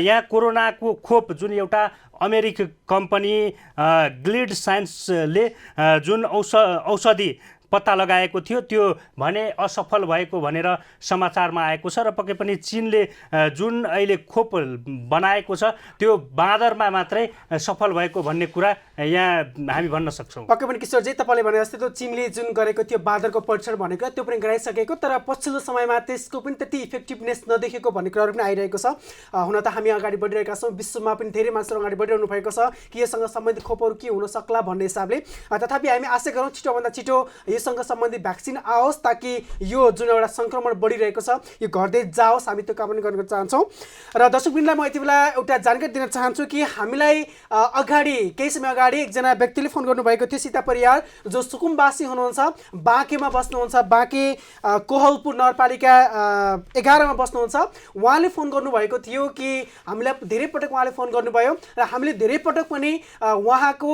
यहाँ कोरोनाको खोप जुन एउटा अमेरिकी कम्पनी ग्लिड साइन्सले जुन औषधि पत्ता लगाएको थियो त्यो भने असफल भएको भनेर समाचारमा आएको छ र पक्कै पनि चीनले जुन अहिले खोप बनाएको छ त्यो बाँदरमा मात्रै सफल भएको भन्ने कुरा यहाँ हामी भन्न सक्छौँ। पक्कै पनि किशोरजी तपाईँले भने जस्तै त्यो चीनले जुन गरेको थियो बाँदरको परीक्षण भनेको त्यो पनि गराइसकेको, तर पछिल्लो समयमा त्यसको पनि त्यति इफेक्टिभनेस नदेखेको भन्ने कुराहरू पनि आइरहेको छ। हुन त हामी अगाडि बढिरहेका छौँ, विश्वमा पनि धेरै मान्छेहरू अगाडि बढिरहनु भएको छ कि योसँग सम्बन्धित खोपहरू के हुन सक्ला भन्ने हिसाबले। तथापि हामी आशा गरौँ छिटोभन्दा छिटो सँग सम्बन्धित भ्याक्सिन आओस् ताकि यो जुन एउटा सङ्क्रमण बढिरहेको छ यो घट्दै जाओस्, हामी त्यो कामना गर्न चाहन्छौँ। र दर्शकवृन्दलाई म यति बेला एउटा जानकारी दिन चाहन्छु कि हामीलाई केही समय अगाडि एकजना व्यक्तिले फोन गर्नुभएको थियो, सीता परियार, जो सुकुम्बासी हुनुहुन्छ, बाँकेमा बस्नुहुन्छ, बाँके कोहलपुर नगरपालिका 11 मा बस्नुहुन्छ। उहाँले फोन गर्नुभएको थियो कि हामीलाई धेरै पटक उहाँले फोन गर्नुभयो र हामीले धेरै पटक पनि उहाँको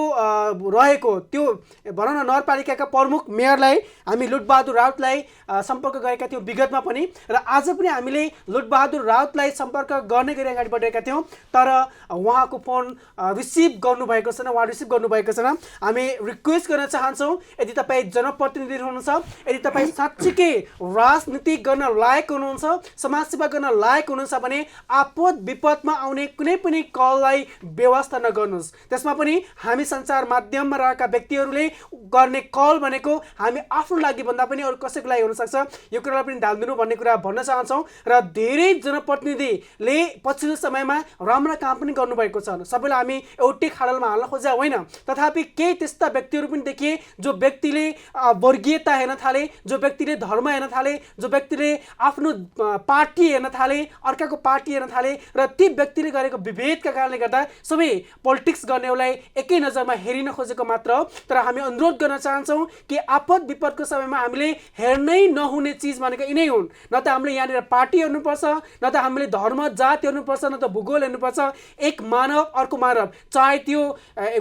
रहेको त्यो भनौँ न नगरपालिकाका प्रमुख मेयरलाई हामी लुटबहादुर राउतलाई सम्पर्क गरेका थियौँ विगतमा पनि, र आज पनि हामीले लुटबहादुर राउतलाई सम्पर्क गर्ने गरी अगाडि बढेका थियौँ, तर उहाँको फोन रिसिभ गर्नुभएको छैन, उहाँ रिसिभ गर्नुभएको छैन। हामी रिक्वेस्ट गर्न चाहन्छौँ, यदि तपाईँ जनप्रतिनिधि हुनुहुन्छ, यदि तपाईँ साँच्चीकै राजनीति गर्न लायक हुनुहुन्छ, समाजसेवा गर्न लायक हुनुहुन्छ भने आपद विपदमा आउने कुनै पनि कललाई व्यवस्था नगर्नुहोस्। त्यसमा पनि हामी सञ्चार माध्यममा रहेका व्यक्तिहरूले गर्ने कल भनेको हामी आफ्नो लागि भन्दा पनि अरू कसैको लागि हुनसक्छ, यो कुरालाई पनि ध्यान दिनु भन्ने कुरा भन्न चाहन्छौँ। र धेरै जनप्रतिनिधिले पछिल्लो समयमा राम्रा काम पनि गर्नुभएको छ, सबैलाई हामी एउटै खाडलमा हाल्न खोजेका होइन, तथापि केही त्यस्ता व्यक्तिहरू पनि देखिए जो व्यक्तिले वर्गीयता हेर्न थाले, जो व्यक्तिले धर्म हेर्न थाले, जो व्यक्तिले आफ्नो पार्टी हेर्न थाले, अर्काको पार्टी हेर्न थाले, र ती व्यक्तिले गरेको विभेदका कारणले गर्दा सबै पोलिटिक्स गर्नेलाई एकै नजरमा हेरिन खोजेको मात्र हो। तर हामी अनुरोध गर्न चाहन्छौँ कि आपद विपदको समयमा हामीले हेर्नै नहुने चिज भनेको यिनै हुन्। न त हामीले यहाँनिर पार्टी हेर्नुपर्छ, न त हामीले धर्म जात हेर्नुपर्छ, न त भूगोल हेर्नुपर्छ। एक मानव अर्को मानव, चाहे त्यो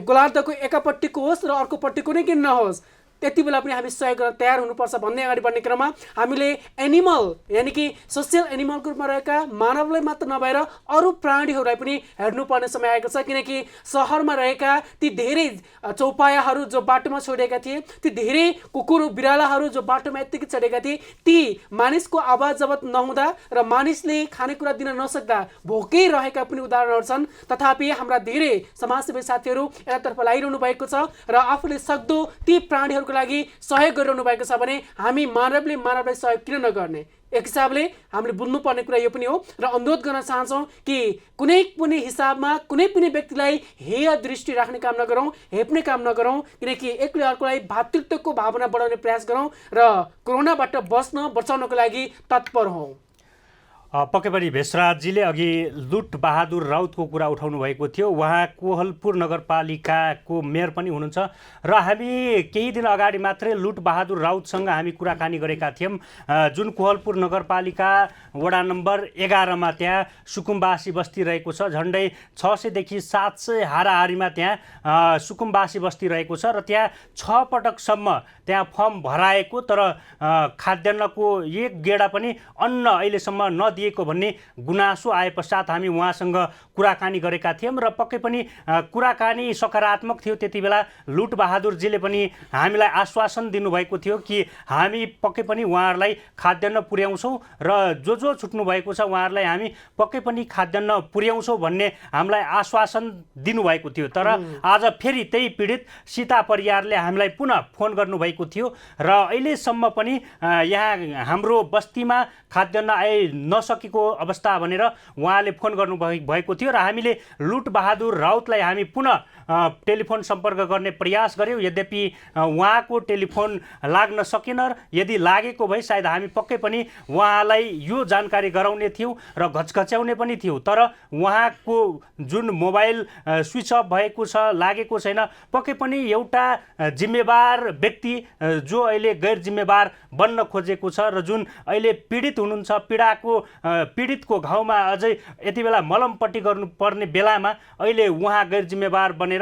गोलार्धको एकापट्टिको होस् र अर्कोपट्टिको नै किन नहोस्, त्यति बेला पनि हामी सहयोग गर्न तयार हुनुपर्छ भन्दै अगाडि बढ्ने क्रममा हामीले एनिमल यानि कि सोसियल एनिमलको रूपमा रहेका मानवलाई मात्र नभएर अरू प्राणीहरूलाई पनि हेर्नुपर्ने समय आएको छ, किनकि सहरमा रहेका ती धेरै चौपायाहरू जो बाटोमा छोडेका थिए, ती धेरै कुकुर बिरालाहरू जो बाटोमा यत्तिकै चढेका थिए, ती मानिसको आवाज जब नहुँदा र मानिसले खानेकुरा दिन नसक्दा भोकै रहेका पनि उदाहरणहरू छन्। तथापि हाम्रा धेरै समाजसेवी साथीहरू यतातर्फ लागिरहनु भएको छ र आफूले सक्दो ती प्राणीहरू लागि सहयोग गरिरहनु भएको छ भने हामी मानवले मानवलाई सहयोग किन नगर्ने? एक हिसाबले हामीले बुझ्नुपर्ने कुरा यो पनि हो र अनुरोध गर्न चाहन्छौँ कि कुनै पनि हिसाबमा कुनै पनि व्यक्तिलाई हेय दृष्टि राख्ने काम नगरौँ, हेप्ने काम नगरौँ, किनकि एकले अर्कोलाई भातृत्वको भावना बढाउने प्रयास गरौँ र कोरोनाबाट बचाउनको लागि तत्पर हौँ। पक्कै पनि भेषराजजीले अघि लुटबहादुर राउतको कुरा उठाउनु भएको थियो। उहाँ कोहलपुर नगरपालिकाको मेयर पनि हुनुहुन्छ र हामी केही दिन अगाडि मात्रै लुटबहादुर राउतसँग हामी कुराकानी गरेका थियौँ। जुन कोहलपुर नगरपालिका वडा नम्बर 11 मा त्यहाँ सुकुम्बासी बस्ती रहेको छ, झन्डै 600 देखि 700 हाराहारीमा त्यहाँ सुकुम्बासी बस्ती रहेको छ र त्यहाँ 6 पटकसम्म त्यहाँ फर्म भराएको, तर खाद्यान्नको एक गेडा पनि अन्न अहिलेसम्म नदिएको भन्ने गुनासो आए पश्चात हामी उहाँसँग कुराकानी गरेका थियौँ र पक्कै पनि कुराकानी सकारात्मक थियो। त्यति बेला लुटबहादुरजीले पनि हामीलाई आश्वासन दिनुभएको थियो कि हामी पक्कै पनि उहाँहरूलाई खाद्यान्न पुर्याउँछौँ र जो छुट्नु भएको छ उहाँहरूलाई हामी पक्कै पनि खाद्यान्न पुर्याउँछौँ भन्ने हामीलाई आश्वासन दिनुभएको थियो। तर आज फेरि त्यही पीडित सीता परियारले हामीलाई पुनः फोन गर्नुभएको थियो र अहिलेसम्म पनि यहाँ हाम्रो बस्तीमा खाद्यान्न आइ नसकेको अवस्था भनेर उहाँले फोन गर्नुभएको थियो र हामीले लुटबहादुर राउतलाई हामी पुनः टेलिफोन सम्पर्क गर्ने प्रयास गऱ्यौँ। यद्यपि उहाँको टेलिफोन लाग्न सकेन। यदि लागेको भए सायद हामी पक्कै पनि उहाँलाई यो जानकारी गराउने थियौँ र घचघच्याउने पनि थियौँ। तर उहाँको जुन मोबाइल स्विच अफ भएको छ, लागेको छैन, पक्कै पनि एउटा जिम्मेवार व्यक्ति जो अहिले गैर जिम्मेवार बन्न खोजेको छ र जुन अहिले पीडित हुनुहुन्छ, पीडितको घाउमा अझै यति बेला मलमपट्टि गर्नुपर्ने बेलामा अहिले उहाँ गैर जिम्मेवार बनेर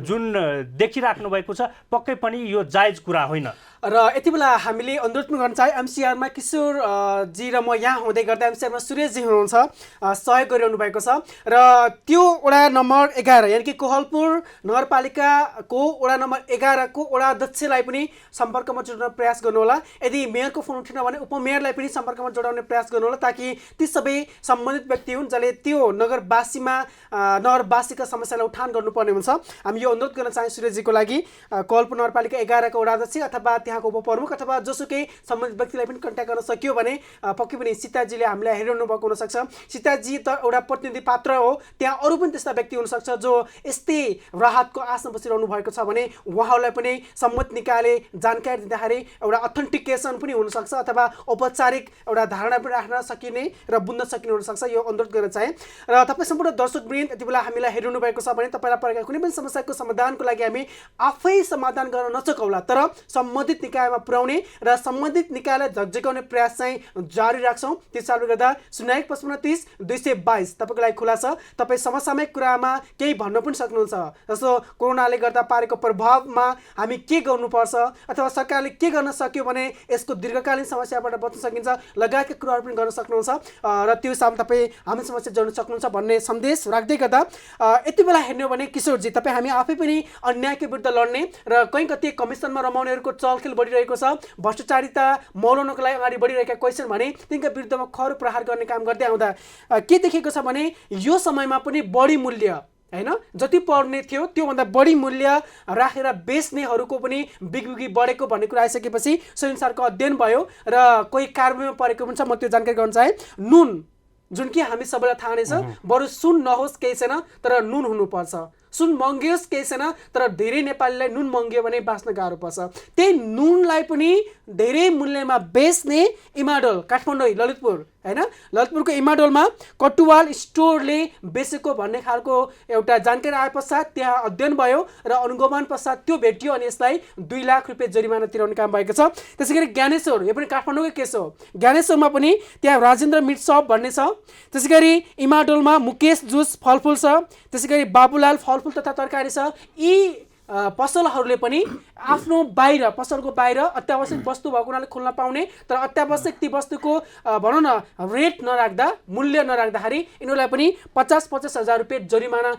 जुन देखिराख्नु भएको छ, पक्कै पनि यो जायज कुरा होइन। र यति बेला हामीले अनुरोध पनि गर्न चाहे एमसिआरमा किशोर जी र म यहाँ हुँदै गर्दा एमसिआरमा सुरेशजी हुनुहुन्छ, सहयोग गरिरहनु भएको छ र त्यो वडा नम्बर 11 यानि कि कोहलपुर नगरपालिकाको वडा नम्बर 11 को वडा अध्यक्षलाई पनि सम्पर्कमा जोड्न प्रयास गर्नुहोला। यदि मेयरको फोन उठेन भने उपमेयरलाई पनि सम्पर्कमा जोडाउने प्रयास गर्नुहोला ताकि ती सबै सम्बन्धित व्यक्ति हुन् जसले त्यो नगरवासीका समस्यालाई उठान गर्नुपर्ने हुन्छ। हामी यो अनुरोध गर्न चाहे सुरेशजीको लागि कोहलपुर नगरपालिका 11 को वडा अध्यक्ष अथवा त्यहाँको उपप्रमुख अथवा जोसुकै सम्बन्धित व्यक्तिलाई पनि कन्ट्याक्ट गर्न सकियो भने पक्कै पनि सीताजीले हामीलाई हेरिरहनु भएको हुनसक्छ। सीताजी त एउटा प्रतिनिधि पात्र हो, त्यहाँ अरू पनि त्यस्ता व्यक्ति हुनसक्छ जो यस्तै राहतको आशमा बसिरहनु भएको छ भने उहाँहरूलाई पनि सम्मत निकायले जानकारी दिँदाखेरि एउटा अथेन्टिकेसन पनि हुनसक्छ अथवा औपचारिक एउटा धारणा पनि राख्न सकिने र बुझ्न सकिने हुनसक्छ। यो अनुरोध गर्न चाहे र तपाईँ सम्पूर्ण दर्शकवृन्द यति बेला हामीलाई हेरिरहनु भएको छ भने तपाईँलाई परेका कुनै पनि समस्याको समाधानको लागि हामी आफै समाधान गर्न नसकौला, तर सम्बन्धित निकायमा पुर्याउने र सम्बन्धित निकायलाई झकझकाउने प्रयास चाहिँ जारी राख्छौँ। त्यसैले गर्दा 015530 222 तपाईँको लागि खुला छ। तपाईँ समसामयिक कुरामा केही भन्न पनि सक्नुहुन्छ, जस्तो कोरोनाले गर्दा पारेको प्रभावमा हामी के गर्नुपर्छ अथवा सरकारले के गर्न सक्यो भने यसको दीर्घकालीन समस्याबाट बच्न सकिन्छ लगायतका कुराहरू पनि गर्न सक्नुहुन्छ र त्यो हिसाबमा तपाईँ हामी समस्या जोड्न सक्नुहुन्छ भन्ने सन्देश राख्दै गर्दा यति बेला हेर्ने हो भने किशोरजी तपाईँ हामी आफै पनि अन्यायको विरुद्ध लड्ने र कहीँ कति कमिसनमा रमाउनेहरूको चलखेल बढिरहेको छ, भ्रष्टाचारिता मौलाउनको लागि अगाडि बढिरहेका कोही छन् भने तिनका विरुद्धमा खरो प्रहार गर्ने काम गर्दै आउँदा के देखेको छ भने यो समयमा पनि बढी मूल्य हैन जति पर्ने थियो त्योभन्दा बढी मूल्य राखेर बेच्नेहरूको पनि बिगबिगी बढेको भन्ने कुरा आइसकेपछि सो अनुसारको अध्ययन भयो र कोही कार्यान्वयनमा परेको पनि छ। म त्यो जानकारी गर्न चाहे नुन जुन कि हामी सबैलाई थाहा नै छ, बरु सुन नहोस् केही छैन तर नुन हुनुपर्छ, सुन महँगियोस् केही छैन तर धेरै नेपालीलाई नुन महँगियो भने बाँच्न गाह्रो पर्छ। त्यही नुनलाई पनि धेरै मूल्यमा बेच्ने इमाडोल काठमाडौँ ललितपुर हैन ललितपुरको इमाडोलमा कटुवाल स्टोरले बेचेको भन्ने खालको एउटा जानकारी आए पश्चात त्यहाँ अध्ययन भयो र अनुगमन पश्चात त्यो भेटियो अनि यसलाई 2 लाख रुपियाँ जरिमाना तिराउने काम भएको छ। त्यसैगरी ज्ञानेश्वर यो पनि काठमाडौँकै केस हो। ज्ञानेश्वरमा पनि त्यहाँ राजेन्द्र मिट सप भन्ने छ। त्यसैगरी इमाडोलमा मुकेश जुस फलफुल छ। त्यसैगरी बाबुलाल फलफुल तथा तरकारी छ। यी पसलहरूले पनि आफ्नो बाहिर पसलको बाहिर अत्यावश्यक वस्तु भएको हुनाले खोल्न पाउने तर अत्यावश्यक ती वस्तुको भनौँ न रेट नराख्दा मूल्य नराख्दाखेरि यिनीहरूलाई पनि 50-50 हजार रुपियाँ जरिमाना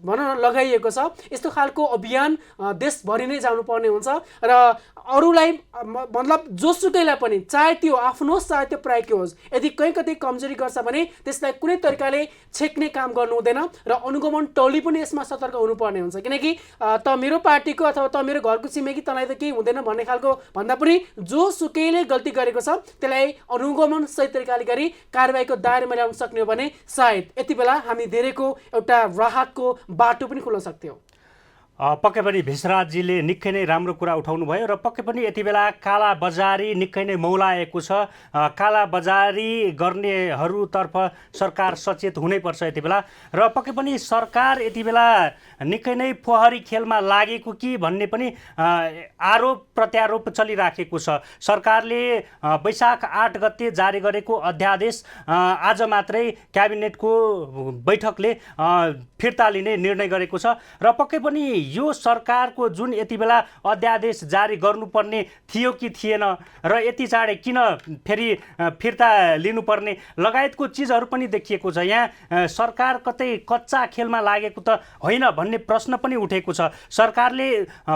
भनौँ न लगाइएको छ। यस्तो खालको अभियान देशभरि नै जानुपर्ने हुन्छ र अरूलाई मतलब जोसुकैलाई पनि चाहे त्यो आफ्नो चाहे त्यो प्रायको होस् यदि कहीँ कतै कमजोरी गर्छ भने त्यसलाई कुनै तरिकाले छेक्ने काम गर्नु हुँदैन र अनुगमन टोली पनि यसमा सतर्क हुनुपर्ने हुन्छ। किनकि त मेरो पार्टीको अथवा त मेरो घरको छिमेकी तँलाई त केही हुँदैन भन्ने खालको भन्दा पनि जो सुकैले गल्ती गरेको छ त्यसलाई अनुगमन सही तरिकाले गरी कारबाहीको दायरामा ल्याउन सक्ने हो भने सायद यति बेला हामी धेरैको एउटा राहतको बाटो पनि खुल्न सक्थ्यौँ। पक्कै पनि भिसराजजीले निकै नै राम्रो कुरा उठाउनु भयो र पक्कै पनि यति बेला कालाबजारी निकै नै मौलाएको छ। कालाबजारी गर्नेहरूतर्फ सरकार सचेत हुनैपर्छ यति बेला र पक्कै पनि सरकार यति बेला निकै नै फोहरी खेलमा लागेको कि भन्ने पनि आरोप प्रत्यारोप चलिराखेको छ। सरकारले वैशाख 8 गते जारी गरेको अध्यादेश आज मात्रै क्याबिनेटको बैठकले फिर्ता लिने निर्णय गरेको छ र पक्कै पनि यो सरकारको जुन यति बेला अध्यादेश जारी गर्नुपर्ने थियो कि थिएन र यति चाँडै किन फेरि फिर्ता लिनुपर्ने लगायतको चिजहरू पनि देखिएको छ। यहाँ सरकार कतै कच्चा खेलमा लागेको त होइन भन्ने प्रश्न पनि उठेको छ। सरकारले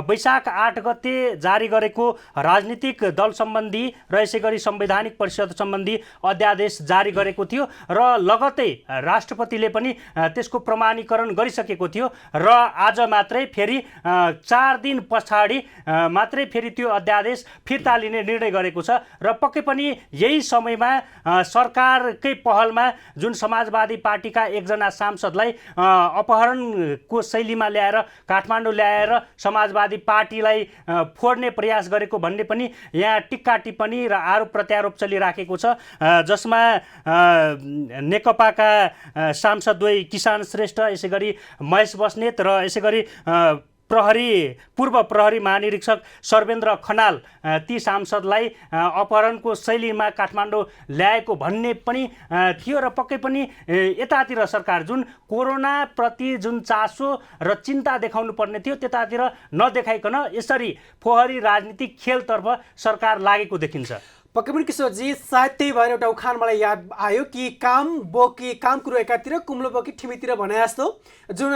वैशाख 8 गते जारी गरेको राजनीतिक दल सम्बन्धी र यसै गरी संवैधानिक परिषद सम्बन्धी अध्यादेश जारी गरेको थियो र लगतै राष्ट्रपतिले पनि त्यसको प्रमाणीकरण गरिसकेको थियो र आज मात्रै फेरि 4 दिन पछाडि मात्रै फेरि त्यो अध्यादेश फिर्ता लिने निर्णय गरेको छ र पक्कै पनि यही समयमा सरकारकै पहलमा जुन समाजवादी पार्टीका एकजना सांसदलाई अपहरणको शैलीमा ल्याएर काठमाडौँ ल्याएर समाजवादी पार्टीलाई फोड्ने प्रयास गरेको भन्ने पनि यहाँ टिक्का टिप्पणी र आरोप प्रत्यारोप चलिराखेको छ, जसमा नेकपाका सांसदद्वय किसान श्रेष्ठ, यसै गरी महेश बस्नेत र यसै गरी पूर्व प्रहरी महानिरीक्षक सर्वेन्द्र खनाल ती सांसदलाई अपहरणको शैलीमा काठमाडौँ ल्याएको भन्ने पनि थियो र पक्कै पनि यतातिर सरकार जुन कोरोनाप्रति जुन चासो र चिन्ता देखाउनु पर्ने थियो त्यतातिर नदेखाइकन यसरी फोहरी राजनीतिक खेलतर्फ सरकार लागेको देखिन्छ। पक्कै पनि किशोरजी, सायद त्यही भएर एउटा उखान मलाई याद आयो कि काम कुरो एकातिर कुम्लो बोकी ठिमीतिर भने जस्तो जुन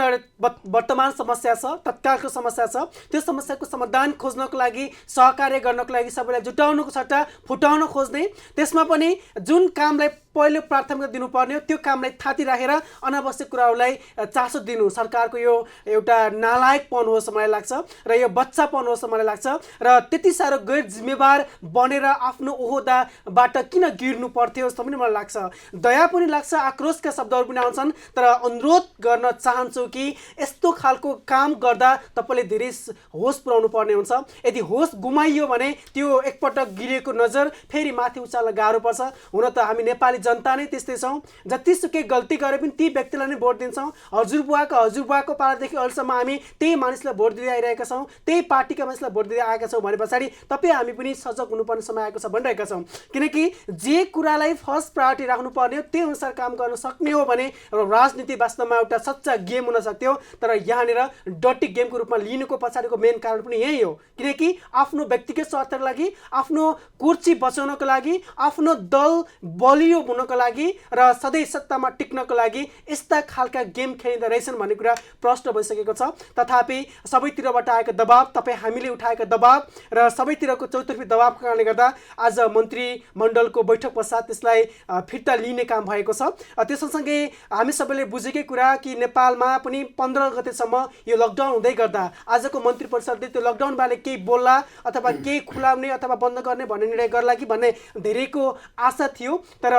वर्तमान समस्या छ, तत्कालको समस्या छ, त्यो समस्याको समाधान खोज्नको लागि, सहकार्य गर्नको लागि सबैलाई जुटाउनुको सट्टा फुटाउन खोज्ने, त्यसमा पनि जुन कामलाई पहिलो प्राथमिकता दिनुपर्ने हो त्यो कामलाई थाती राखेर अनावश्यक कुराहरूलाई चासो दिनु सरकारको यो एउटा नालायकपन हो जस्तो मलाई लाग्छ र यो बच्चापन हो जस्तो मलाई लाग्छ र त्यति साह्रो गैर जिम्मेवार बनेर आफ्नो ओहदाबाट किन गिर्नु पर्थ्यो जस्तो पनि मलाई लाग्छ। दया पनि लाग्छ, आक्रोशका शब्दहरू पनि आउँछन्, तर अनुरोध गर्न चाहन्छु कि यस्तो खालको काम गर्दा तपाईँले धेरै होस पुर्याउनु पर्ने हुन्छ। यदि होस गुमाइयो भने त्यो एकपटक गिरेको नजर फेरि माथि उचाल्न गाह्रो पर्छ। हुन त हामी नेपाली जनता नै त्यस्तै छौँ, जतिसुकै गल्ती गरे पनि ती व्यक्तिलाई नै भोट दिन्छौँ। हजुरबुवाको पालादेखि अहिलेसम्म हामी त्यही मानिसलाई भोट दिँदै आइरहेका छौँ, त्यही पार्टीका मानिसलाई भोट दिँदै आएका छौँ भने पछाडि तपाईँ हामी पनि सजग हुनुपर्ने समय आएको छ भनिरहेका छौँ। किनकि जे कुरालाई फर्स्ट प्रायोरिटी राख्नुपर्ने हो त्यही अनुसार काम गर्न सक्ने हो भने राजनीति वास्तवमा एउटा सच्चा गेम हुन सक्थ्यो, तर यहाँनिर डटी गेमको रूपमा लिनुको पछाडिको मेन कारण पनि यही हो। किनकि आफ्नो व्यक्तिगत स्वार्थको लागि, आफ्नो कुर्सी बचाउनको लागि, आफ्नो दल बलियो हुनको लागि र सधैँ सत्तामा टिक्नको लागि यस्ता खालका गेम खेलिँदा रहेछन् भन्ने कुरा प्रश्न भइसकेको छ। तथापि सबैतिरबाट आएको दबाब, तपाईँ हामीले उठाएको दबाब र सबैतिरको चौतर्फी दबावको कारणले गर्दा आज मन्त्रीमण्डलको बैठक पश्चात त्यसलाई फिर्ता लिने काम भएको छ। त्यो सँगसँगै हामी सबैले बुझेकै कुरा कि नेपालमा पनि 15 गतेसम्म यो लकडाउन हुँदै गर्दा आजको मन्त्री परिषदले त्यो लकडाउन बारे केही बोल्ला अथवा केही खुलाउने अथवा बन्द गर्ने भन्ने निर्णय गर्ला कि भन्ने धेरैको आशा थियो, तर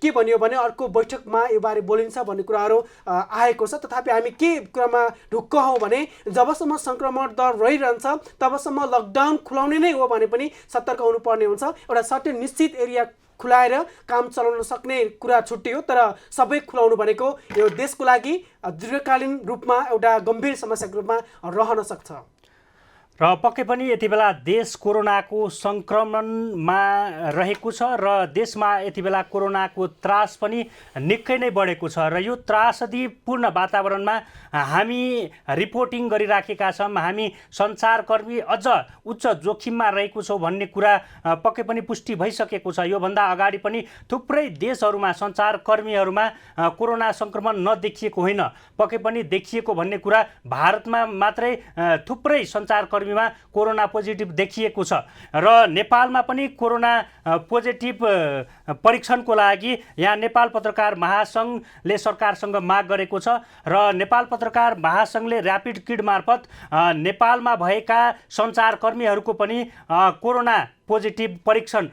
के भनियो भने अर्को बैठकमा यो बारे बोलिन्छ भन्ने कुराहरू आएको छ। तथापि हामी के कुरामा ढुक्क हौँ भने जबसम्म सङ्क्रमण दर रहिरहन्छ तबसम्म लकडाउन खुलाउने नै हो भने पनि सतर्क हुनुपर्ने हुन्छ। एउटा सर्टेन निश्चित एरिया खुलाएर काम चलाउन सक्ने कुरा छुट्टी हो, तर सबै खुलाउनु भनेको यो देशको लागि दीर्घकालीन रूपमा एउटा गम्भीर समस्याको रूपमा रहन सक्छ। र पक्कै पनि यति बेला देश कोरोनाको सङ्क्रमणमा रहेको छ र देशमा यति बेला कोरोनाको त्रास पनि निकै नै बढेको छ र यो त्रासदीपूर्ण वातावरणमा हामी रिपोर्टिङ गरिराखेका छौँ। हामी सञ्चारकर्मी अझ उच्च जोखिममा रहेको छौँ भन्ने कुरा पक्कै पनि पुष्टि भइसकेको छ। योभन्दा अगाडि पनि थुप्रै देशहरूमा सञ्चारकर्मीहरूमा कोरोना सङ्क्रमण नदेखिएको होइन, पक्कै पनि देखिएको भन्ने कुरा भारतमा मात्रै थुप्रै सञ्चारकर्मीमा कोरोना पोजिटिभ देखिएको छ र नेपालमा पनि कोरोना पोजिटिभ परीक्षणको लागि यहाँ नेपाल पत्रकार महासङ्घले सरकारसँग माग गरेको छ र नेपाल पत्रकार महासङ्घले ऱ्यापिड किट मार्फत नेपालमा भएका सञ्चारकर्मीहरूको पनि कोरोना पोजिटिभ परीक्षण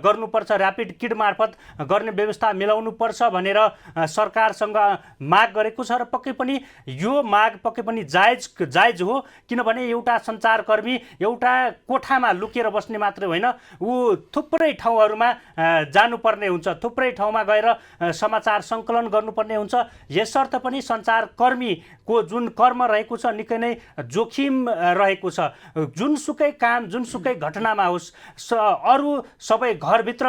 गर्नुपर्छ, ऱ्यापिड किट मार्फत गर्ने व्यवस्था मिलाउनुपर्छ भनेर सरकारसँग माग गरेको छ र पक्कै पनि यो माग पक्कै पनि जायज हो। किनभने एउटा सञ्चारकर्मी एउटा कोठामा लुकेर बस्ने मात्रै होइन, ऊ थुप्रै ठाउँहरूमा जानुपर्ने हुन्छ, थुप्रै ठाउँमा गएर समाचार सङ्कलन गर्नुपर्ने हुन्छ। यसर्थ पनि सञ्चारकर्मीको जुन कर्म रहेको छ निकै नै जोखिम रहेको छ। जुनसुकै काम जुनसुकै घटनामा होस् अरू सबै घरभित्र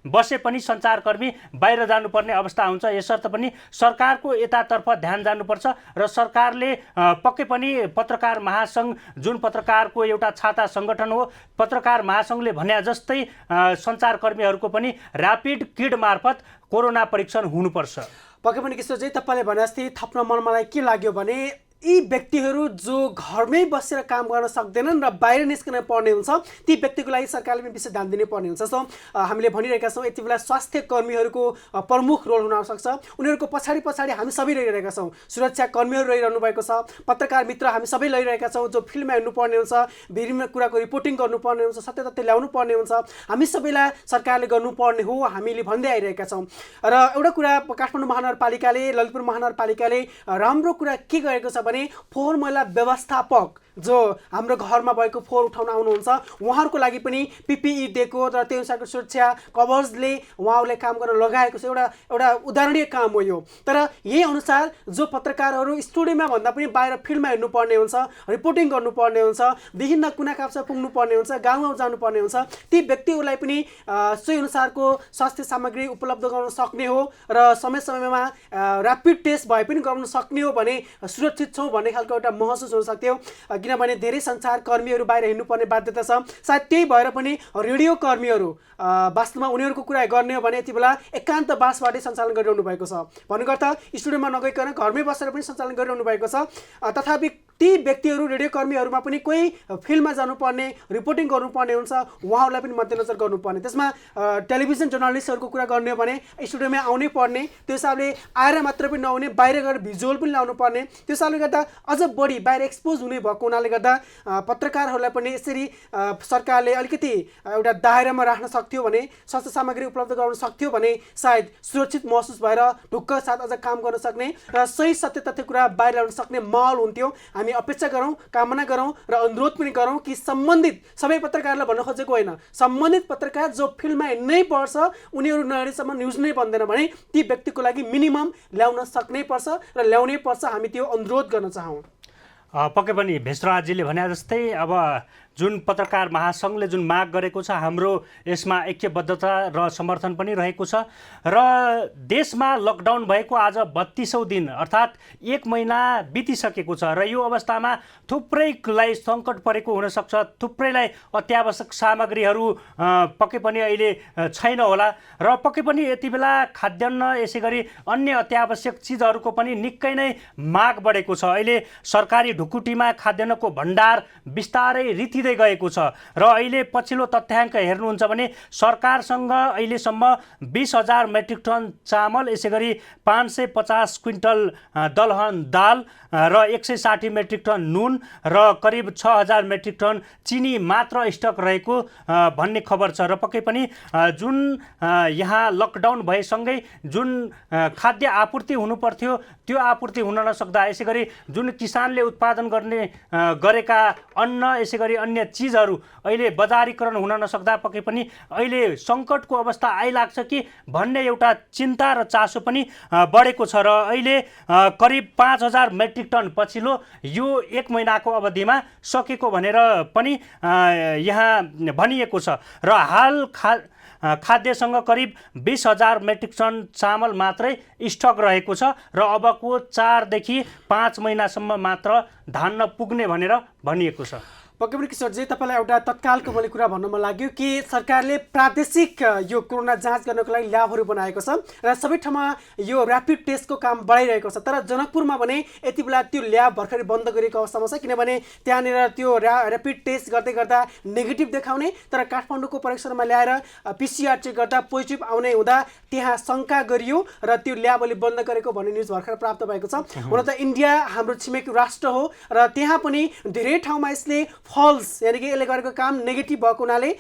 बसे पनि सञ्चारकर्मी बाहिर जानुपर्ने अवस्था हुन्छ। यसर्थ पनि सरकारको यतातर्फ ध्यान जानुपर्छ र सरकारले पक्कै पनि पत्रकार महासङ्घ जुन पत्रकारको एउटा छाता सङ्गठन हो, पत्रकार महासङ्घले भने जस्तै सञ्चारकर्मीहरूको पनि ऱ्यापिड किट मार्फत कोरोना परीक्षण हुनुपर्छ। पक्कै पनि किशोरजी, तपाईँले भने जस्तै थप्न मलाई के लाग्यो भने यी व्यक्तिहरू जो घरमै बसेर काम गर्न सक्दैनन् र बाहिर निस्कन पर्ने हुन्छ, ती व्यक्तिको लागि सरकारले पनि विशेष ध्यान दिनै पर्ने हुन्छ। सो हामीले भनिरहेका छौँ यति बेला स्वास्थ्य कर्मीहरूको प्रमुख रोल हुन सक्छ। उनीहरूको पछाडि हामी सबै रहिरहेका छौँ, सुरक्षा कर्मीहरू रहिरहनु भएको छ, पत्रकार मित्र हामी सबै रहिरहेका छौँ जो फिल्डमा हिँड्नुपर्ने हुन्छ, विभिन्न कुराको रिपोर्टिङ गर्नुपर्ने हुन्छ, सत्य तथ्य ल्याउनु पर्ने हुन्छ। हामी सबैलाई सरकारले गर्नुपर्ने हो हामीले भन्दै आइरहेका छौँ। र एउटा कुरा काठमाडौँ महानगरपालिकाले, ललितपुर महानगरपालिकाले राम्रो कुरा के गरेको छ भने फोहोर मैला व्यवस्थापक जो हाम्रो घरमा भएको फोहोर उठाउन आउनुहुन्छ उहाँहरूको लागि पनि पिपिई दिएको र त्यो अनुसारको सुरक्षा कभर्सले उहाँहरूले काम गर्न लगाएको छ। एउटा उदाहरणीय काम हो यो। तर यही अनुसार जो पत्रकारहरू स्टुडियोमा भन्दा पनि बाहिर फिल्डमा हिँड्नुपर्ने हुन्छ, रिपोर्टिङ गर्नुपर्ने हुन्छ, विभिन्न कुना काप्चा पुग्नुपर्ने हुन्छ, गाउँ गाउँ जानुपर्ने हुन्छ, ती व्यक्तिहरूलाई पनि सोही अनुसारको स्वास्थ्य सामग्री उपलब्ध गराउन सक्ने हो र समय समयमा ऱ्यापिड टेस्ट भए पनि गराउन सक्ने हो भने सुरक्षित छौँ भन्ने खालको एउटा महसुस हुन सक्थ्यो। किनभने धेरै सञ्चारकर्मीहरू बाहिर हिँड्नुपर्ने बाध्यता छ। सायद त्यही भएर पनि रेडियो कर्मीहरू वास्तवमा उनीहरूको कुरा गर्ने हो भने यति बेला एकान्तवासबाटै सञ्चालन गरिरहनु भएको छ। भन्नुको अर्थ स्टुडियोमा नगइकन घरमै बसेर पनि सञ्चालन गरिरहनु भएको छ। तथापि ती व्यक्तिहरू रेडियो कर्मीहरूमा पनि कोही फिल्डमा जानुपर्ने, रिपोर्टिङ गर्नुपर्ने हुन्छ, उहाँहरूलाई पनि मध्यनजर गर्नुपर्ने। त्यसमा टेलिभिजन जर्नलिस्टहरूको कुरा गर्ने हो भने स्टुडियोमा आउनै पर्ने, त्यो हिसाबले आएर मात्र पनि नहुने, बाहिर गएर भिजुअल पनि ल्याउनु पर्ने। त्यो हिसाबले गर्दा अझ बढी बाहिर एक्सपोज हुने भएको हुनाले गर्दा पत्रकारहरूलाई पनि यसरी सरकारले अलिकति एउटा दायरामा राख्न सक्थ्यो भने, स्वास्थ्य सामग्री उपलब्ध गराउन सक्थ्यो भने सायद सुरक्षित महसुस भएर ढुक्क साथ अझ काम गर्न सक्ने र सही सत्य तथ्य कुरा बाहिर ल्याउन सक्ने माहौल हुन्थ्यो। हामी अपेक्षा गरौँ, कामना गरौँ र अनुरोध पनि गरौँ कि सम्बन्धित सबै पत्रकारलाई भन्न खोजेको होइन, सम्बन्धित पत्रकार जो फिल्डमा हिँड्नै पर्छ उनीहरू नहिँडेसम्म न्युज नै बन्दैन भने ती व्यक्तिको लागि मिनिमम ल्याउन सक्नै पर्छ र ल्याउनै पर्छ। हामी त्यो अनुरोध गर्न चाहौँ। पक्कै पनि भेषराजजीले भने जस्तै अब जुन पत्रकार महासङ्घले जुन माग गरेको छ हाम्रो यसमा ऐक्यबद्धता र समर्थन पनि रहेको छ र देशमा लकडाउन भएको आज 32औं दिन अर्थात् 1 महिना बितिसकेको छ र यो अवस्थामा थुप्रैलाई सङ्कट परेको हुनसक्छ, थुप्रैलाई अत्यावश्यक सामग्रीहरू पक्कै पनि अहिले छैन होला र पक्कै पनि यति बेला खाद्यान्न यसै गरी अन्य अत्यावश्यक चिजहरूको पनि निकै नै माग बढेको छ। अहिले सरकारी ढुकुटीमा खाद्यान्नको भण्डार बिस्तारै रितिँदै गएको छ र अहिले पछिल्लो तथ्याङ्क हेर्नुहुन्छ भने सरकारसँग अहिलेसम्म 20,000 मेट्रिक टन चामल, यसै गरी 550 क्विन्टल दलहन दाल र 160 मेट्रिक टन नुन र करिब 6,000 मेट्रिक टन चिनी मात्र स्टक रहेको भन्ने खबर छ। र पक्कै पनि जुन यहाँ लकडाउन भएसँगै जुन खाद्य आपूर्ति हुनुपर्थ्यो त्यो आपूर्ति हुन नसक्दा, यसै गरी जुन किसानले उत्पादन गरेका अन्न, यसै गरी अन्य चिजहरू अहिले बजारीकरण हुन नसक्दा पक्कै पनि अहिले सङ्कटको अवस्था आइलाग्छ कि भन्ने एउटा चिन्ता र चासो पनि बढेको छ र अहिले करिब 5,000 मेट्रिक टन पछिल्लो यो 1 महिनाको अवधिमा सकेको भनेर पनि यहाँ भनिएको छ र हाल खाद्यसँग करिब 20,000 मेट्रिक टन चामल मात्रै स्टक रहेको छ र अबको 4 देखि 5 महिनासम्म मात्र धान्न पुग्ने भनेर भनिएको छ। पक्कै पनि किशोरजी, तपाईँलाई एउटा तत्कालको मैले कुरा भन्न मन लाग्यो कि सरकारले प्रादेशिक यो कोरोना जाँच गर्नको लागि ल्याबहरू बनाएको छ र सबै ठाउँमा यो ऱ्यापिड टेस्टको काम बढाइरहेको छ। तर जनकपुरमा भने यति बेला त्यो ल्याब भर्खरै बन्द गरेको अवस्थामा छ, किनभने त्यहाँनिर त्यो ऱ्यापिड टेस्ट गर्दै गर्दा नेगेटिभ देखाउने, तर काठमाडौँको परीक्षणमा ल्याएर PCR चेक गर्दा पोजिटिभ आउने हुँदा त्यहाँ शङ्का गरियो र त्यो ल्याब अहिले बन्द गरेको भन्ने न्युज भर्खर प्राप्त भएको छ। हुन त इन्डिया हाम्रो छिमेकी राष्ट्र हो र त्यहाँ पनि धेरै ठाउँमा यसले फल्स, यानि कि यसले गरेको काम नेगेटिभ भएको हुनाले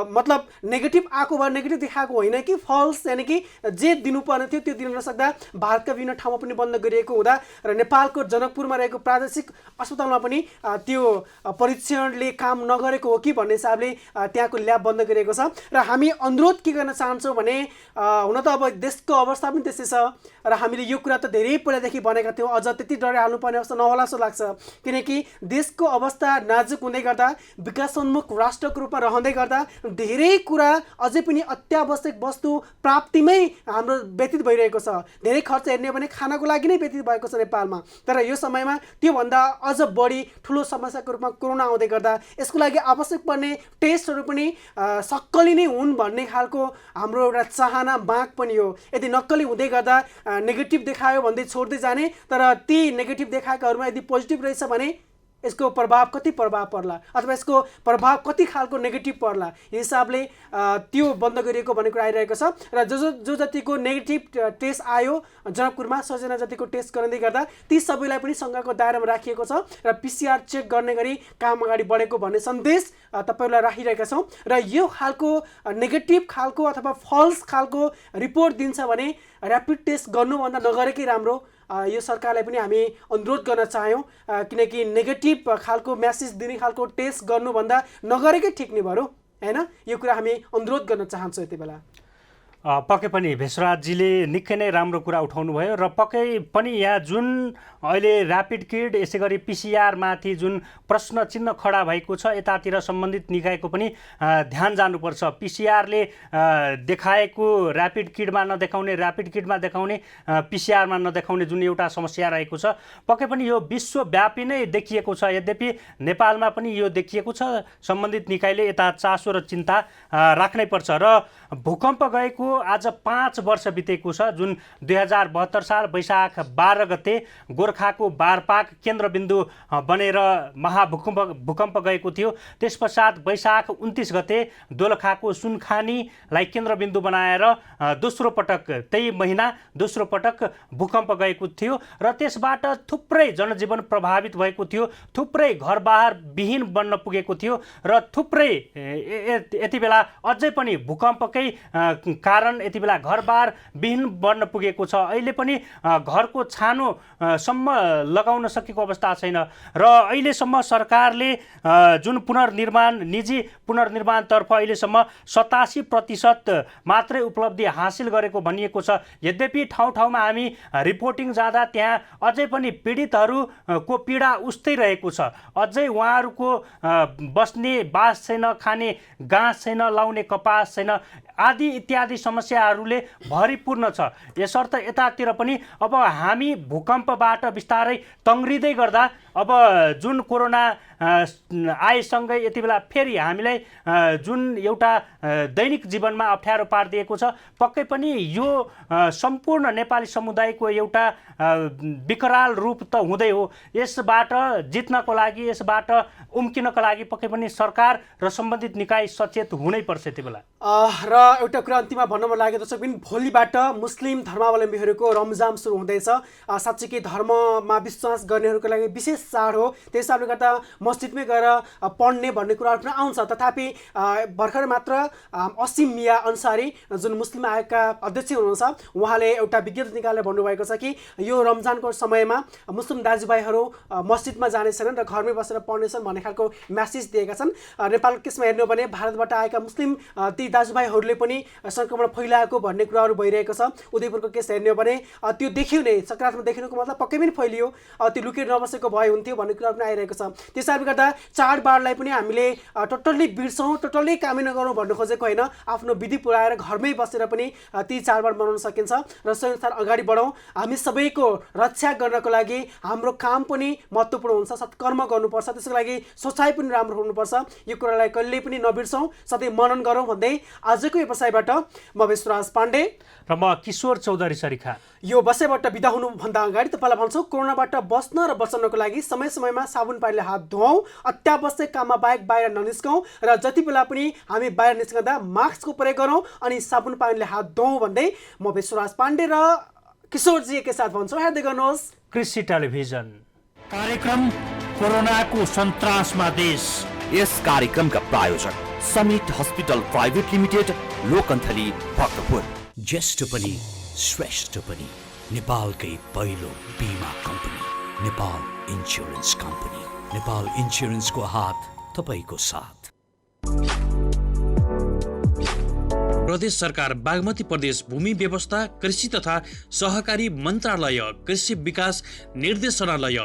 मतलब नेगेटिभ आएको भए नेगेटिभ देखाएको होइन कि फल्स, यानि कि जे दिनुपर्ने थियो त्यो दिन नसक्दा भारतका विभिन्न ठाउँमा पनि बन्द गरिएको हुँदा र नेपालको जनकपुरमा रहेको प्रादेशिक अस्पतालमा पनि त्यो परीक्षणले काम नगरेको हो कि भन्ने हिसाबले त्यहाँको ल्याब बन्द गरिएको छ। र हामी अनुरोध के गर्न चाहन्छौँ भने हुन त अब देशको अवस्था पनि त्यस्तै छ र हामीले यो कुरा त धेरै पहिलादेखि भनेका थियौँ, अझ त्यति डराइहाल्नुपर्ने अवस्था नहोला जस्तो लाग्छ, किनकि देशको अवस्था नाजुक आवश्यक हुँदै गर्दा विकासोन्मुख राष्ट्रको रूपमा रहँदै गर्दा धेरै कुरा अझै पनि अत्यावश्यक वस्तु प्राप्तिमै हाम्रो व्यतीत भइरहेको छ। धेरै खर्च हेर्ने भने खानको लागि नै व्यतीत भएको छ नेपालमा। तर यो समयमा त्योभन्दा अझ बढी ठुलो समस्याको रूपमा कोरोना आउँदै गर्दा यसको लागि आवश्यक पर्ने टेस्टहरू पनि सक्कली नै हुन् भन्ने खालको हाम्रो एउटा चाहना माग पनि हो। यदि नक्कली हुँदै गर्दा नेगेटिभ देखायो भन्दै छोड्दै जाने, तर ती नेगेटिभ देखाएकाहरूमा यदि पोजिटिभ रहेछ भने यसको प्रभाव कति प्रभाव पर्ला अथवा यसको प्रभाव कति खालको नेगेटिभ पर्ला, हिसाबले त्यो बन्द गरिएको भन्ने कुरा आइरहेको छ। र जो जतिको नेगेटिभ टेस्ट आयो जनकपुरमा 100 जना जतिको टेस्ट गर्दै गर्दा ती सबैलाई पनि शङ्काको दायरामा राखिएको छ र PCR चेक गर्ने गरी काम अगाडि बढेको भन्ने सन्देश तपाईँहरूलाई राखिरहेका छौँ। र यो खालको नेगेटिभ खालको अथवा फल्स खालको रिपोर्ट दिन्छ भने ऱ्यापिड टेस्ट गर्नुभन्दा नगरेकै राम्रो, यो सरकारलाई पनि हामी अनुरोध गर्न चाह्यौँ। किनकि नेगेटिभ खालको म्यासेज दिने खालको टेस्ट गर्नुभन्दा नगरेकै ठिक नै भयो हैन। यो कुरा हामी अनुरोध गर्न चाहन्छौँ यति बेला। पक्कै पनि भेषराजजीले निकै नै राम्रो कुरा उठाउनु भयो र पक्कै पनि यहाँ जुन अहिले ऱ्यापिड किट यसै गरी PCR माथि जुन प्रश्न चिन्ह खडा भएको छ यतातिर सम्बन्धित निकायको पनि ध्यान जानुपर्छ। PCR ले देखाएको ऱ्यापिड किटमा नदेखाउने, ऱ्यापिड किटमा देखाउने, PCR मा नदेखाउने जुन एउटा समस्या रहेको छ पक्कै पनि यो विश्वव्यापी नै देखिएको छ। यद्यपि नेपालमा पनि यो देखिएको छ। सम्बन्धित निकायले यता चासो र चिन्ता राख्नै पर्छ। र भूकम्प गएको आज 5 वर्ष बितेको छ। जुन 2072 साल वैशाख 12 गते गोर्खाको बारपाक केन्द्रबिन्दु बनेर भूकम्प गएको थियो। त्यस पश्चात वैशाख 29 गते दोलखाको सुनखानीलाई केन्द्रबिन्दु बनाएर दोस्रो पटक त्यही महिना दोस्रो पटक भूकम्प गएको थियो र त्यसबाट थुप्रै जनजीवन प्रभावित भएको थियो, थुप्रै घरबार विहीन बन्न पुगेको थियो र थुप्रै यति बेला अझै पनि भूकम्पकै कारण यति बेला घरबार विहीन बन्न पुगेको छ। अहिले पनि घरको छानोसम्म लगाउन सकेको अवस्था छैन र अहिलेसम्म सरकारले जुन पुनर्निर्माण निजी पुनर्निर्माणतर्फ अहिलेसम्म 87% मात्रै उपलब्धि हासिल गरेको भनिएको छ। यद्यपि ठाउँ ठाउँमा हामी रिपोर्टिङ जाँदा त्यहाँ अझै पनि पीडितहरूको पीडा उस्तै रहेको छ। अझै उहाँहरूको बस्ने बास छैन, खाने गाँस छैन, लाउने कपास छैन आदि इत्यादि समस्याहरूले भरिपूर्ण छ। यसर्थ यतातिर पनि अब हामी भूकम्पबाट बिस्तारै तङ्ग्रिँदै गर्दा अब जुन कोरोना आएसँगै यति बेला फेरि हामीलाई जुन एउटा दैनिक जीवनमा अप्ठ्यारो पारिदिएको छ पक्कै पनि यो सम्पूर्ण नेपाली समुदायको एउटा विकराल रूप त हुँदै हो। यसबाट जित्नको लागि, यसबाट उम्किनको लागि पक्कै पनि सरकार र सम्बन्धित निकाय सचेत हुनै पर्छ यति बेला। र एउटा कुरा अन्तिममा भन्न मन लागेको छ पनि भोलिबाट मुस्लिम धर्मावलम्बीहरूको रमजान सुरु हुँदैछ। साँच्चीकै धर्ममा विश्वास गर्नेहरूको लागि विशेष चाड हो। त्यस कारणले गर्दा मस्जिदमै गएर पढ्ने भन्ने कुराहरू पनि आउँछ। तथापि भर्खर मात्र असीम मिया अन्सारी जुन मुस्लिम आयोगका अध्यक्ष हुनुहुन्छ उहाँले एउटा विज्ञप्ति निकालेर भन्नुभएको छ कि यो रमजानको समयमा मुस्लिम दाजुभाइहरू मस्जिदमा जानेछन् र घरमै बसेर पढ्नेछन् भन्ने खालको म्यासेज दिएका छन्। नेपालको केसमा हेर्नु भने भारतबाट आएका मुस्लिम ती दाजुभाइहरूले पनि सङ्क्रमण फैलाएको भन्ने कुराहरू भइरहेको छ। उदयपुरको केस हेर्ने हो भने त्यो देखियो नै, सकारात्मक देखिनुको मतलब पक्कै पनि फैलियो, त्यो लुकेर नबसेको भए हुन्थ्यो भन्ने कुरा पनि आइरहेको छ। त्यस कारणले गर्दा चाडबाडलाई पनि हामीले टोटल्ली बिर्सौँ, टोटल्ली कामै नगरौँ भन्नु खोजेको होइन। आफ्नो विधि पुऱ्याएर घरमै बसेर पनि ती चाडबाड मनाउन सकिन्छ र संसार अगाडि बढौँ। हामी सबैको रक्षा गर्नको लागि हाम्रो काम पनि महत्त्वपूर्ण हुन्छ, सत्कर्म गर्नुपर्छ, त्यसको लागि सोचाइ पनि राम्रो हुनुपर्छ। यो कुरालाई कहिल्यै पनि नबिर्सौँ, सधैँ मनन गरौँ भन्दै आजको व्यवसायबाट म भेषराज पाण्डे र म किशोर चौधरी सरिखा यो बसाइबाट बिदा हुनुभन्दा अगाडि तपाईँलाई भन्छौँ कोरोनाबाट बस्न र बचाउनको लागि समय समयमा साबुन पानीले हात धुवाउँ, अत्यावश्यक काममा बाहेक बाहिर ननिस्कौँ र जति बेला पनि हामी बाहिर निस्कँदा मास्कको प्रयोग गरौँ अनि साबुन पानीले हात धुवाउँ भन्दै म भेषराज पाण्डे र किशोरजी के साथ भन्छौँ। हेर्दै गर्नुहोस् कृषि टेलिभिजन। कार्यक्रम कोरोनाको सन्तासमा देश। यस कार्यक्रमका प्रायोजक Summit Hospital Private Limited, Lokanthali, Bhaktapur. ज्येष्ठ पनि श्रेष्ठ पनि नेपालकै पहिलो बीमा company Nepal Insurance Company. Nepal इन्स्योरेन्सको हात तपाईँको साथ। प्रदेश सरकार बागमती प्रदेश भूमि व्यवस्था कृषि तथा सहकारी मन्त्रालय कृषि विकास निर्देशनालय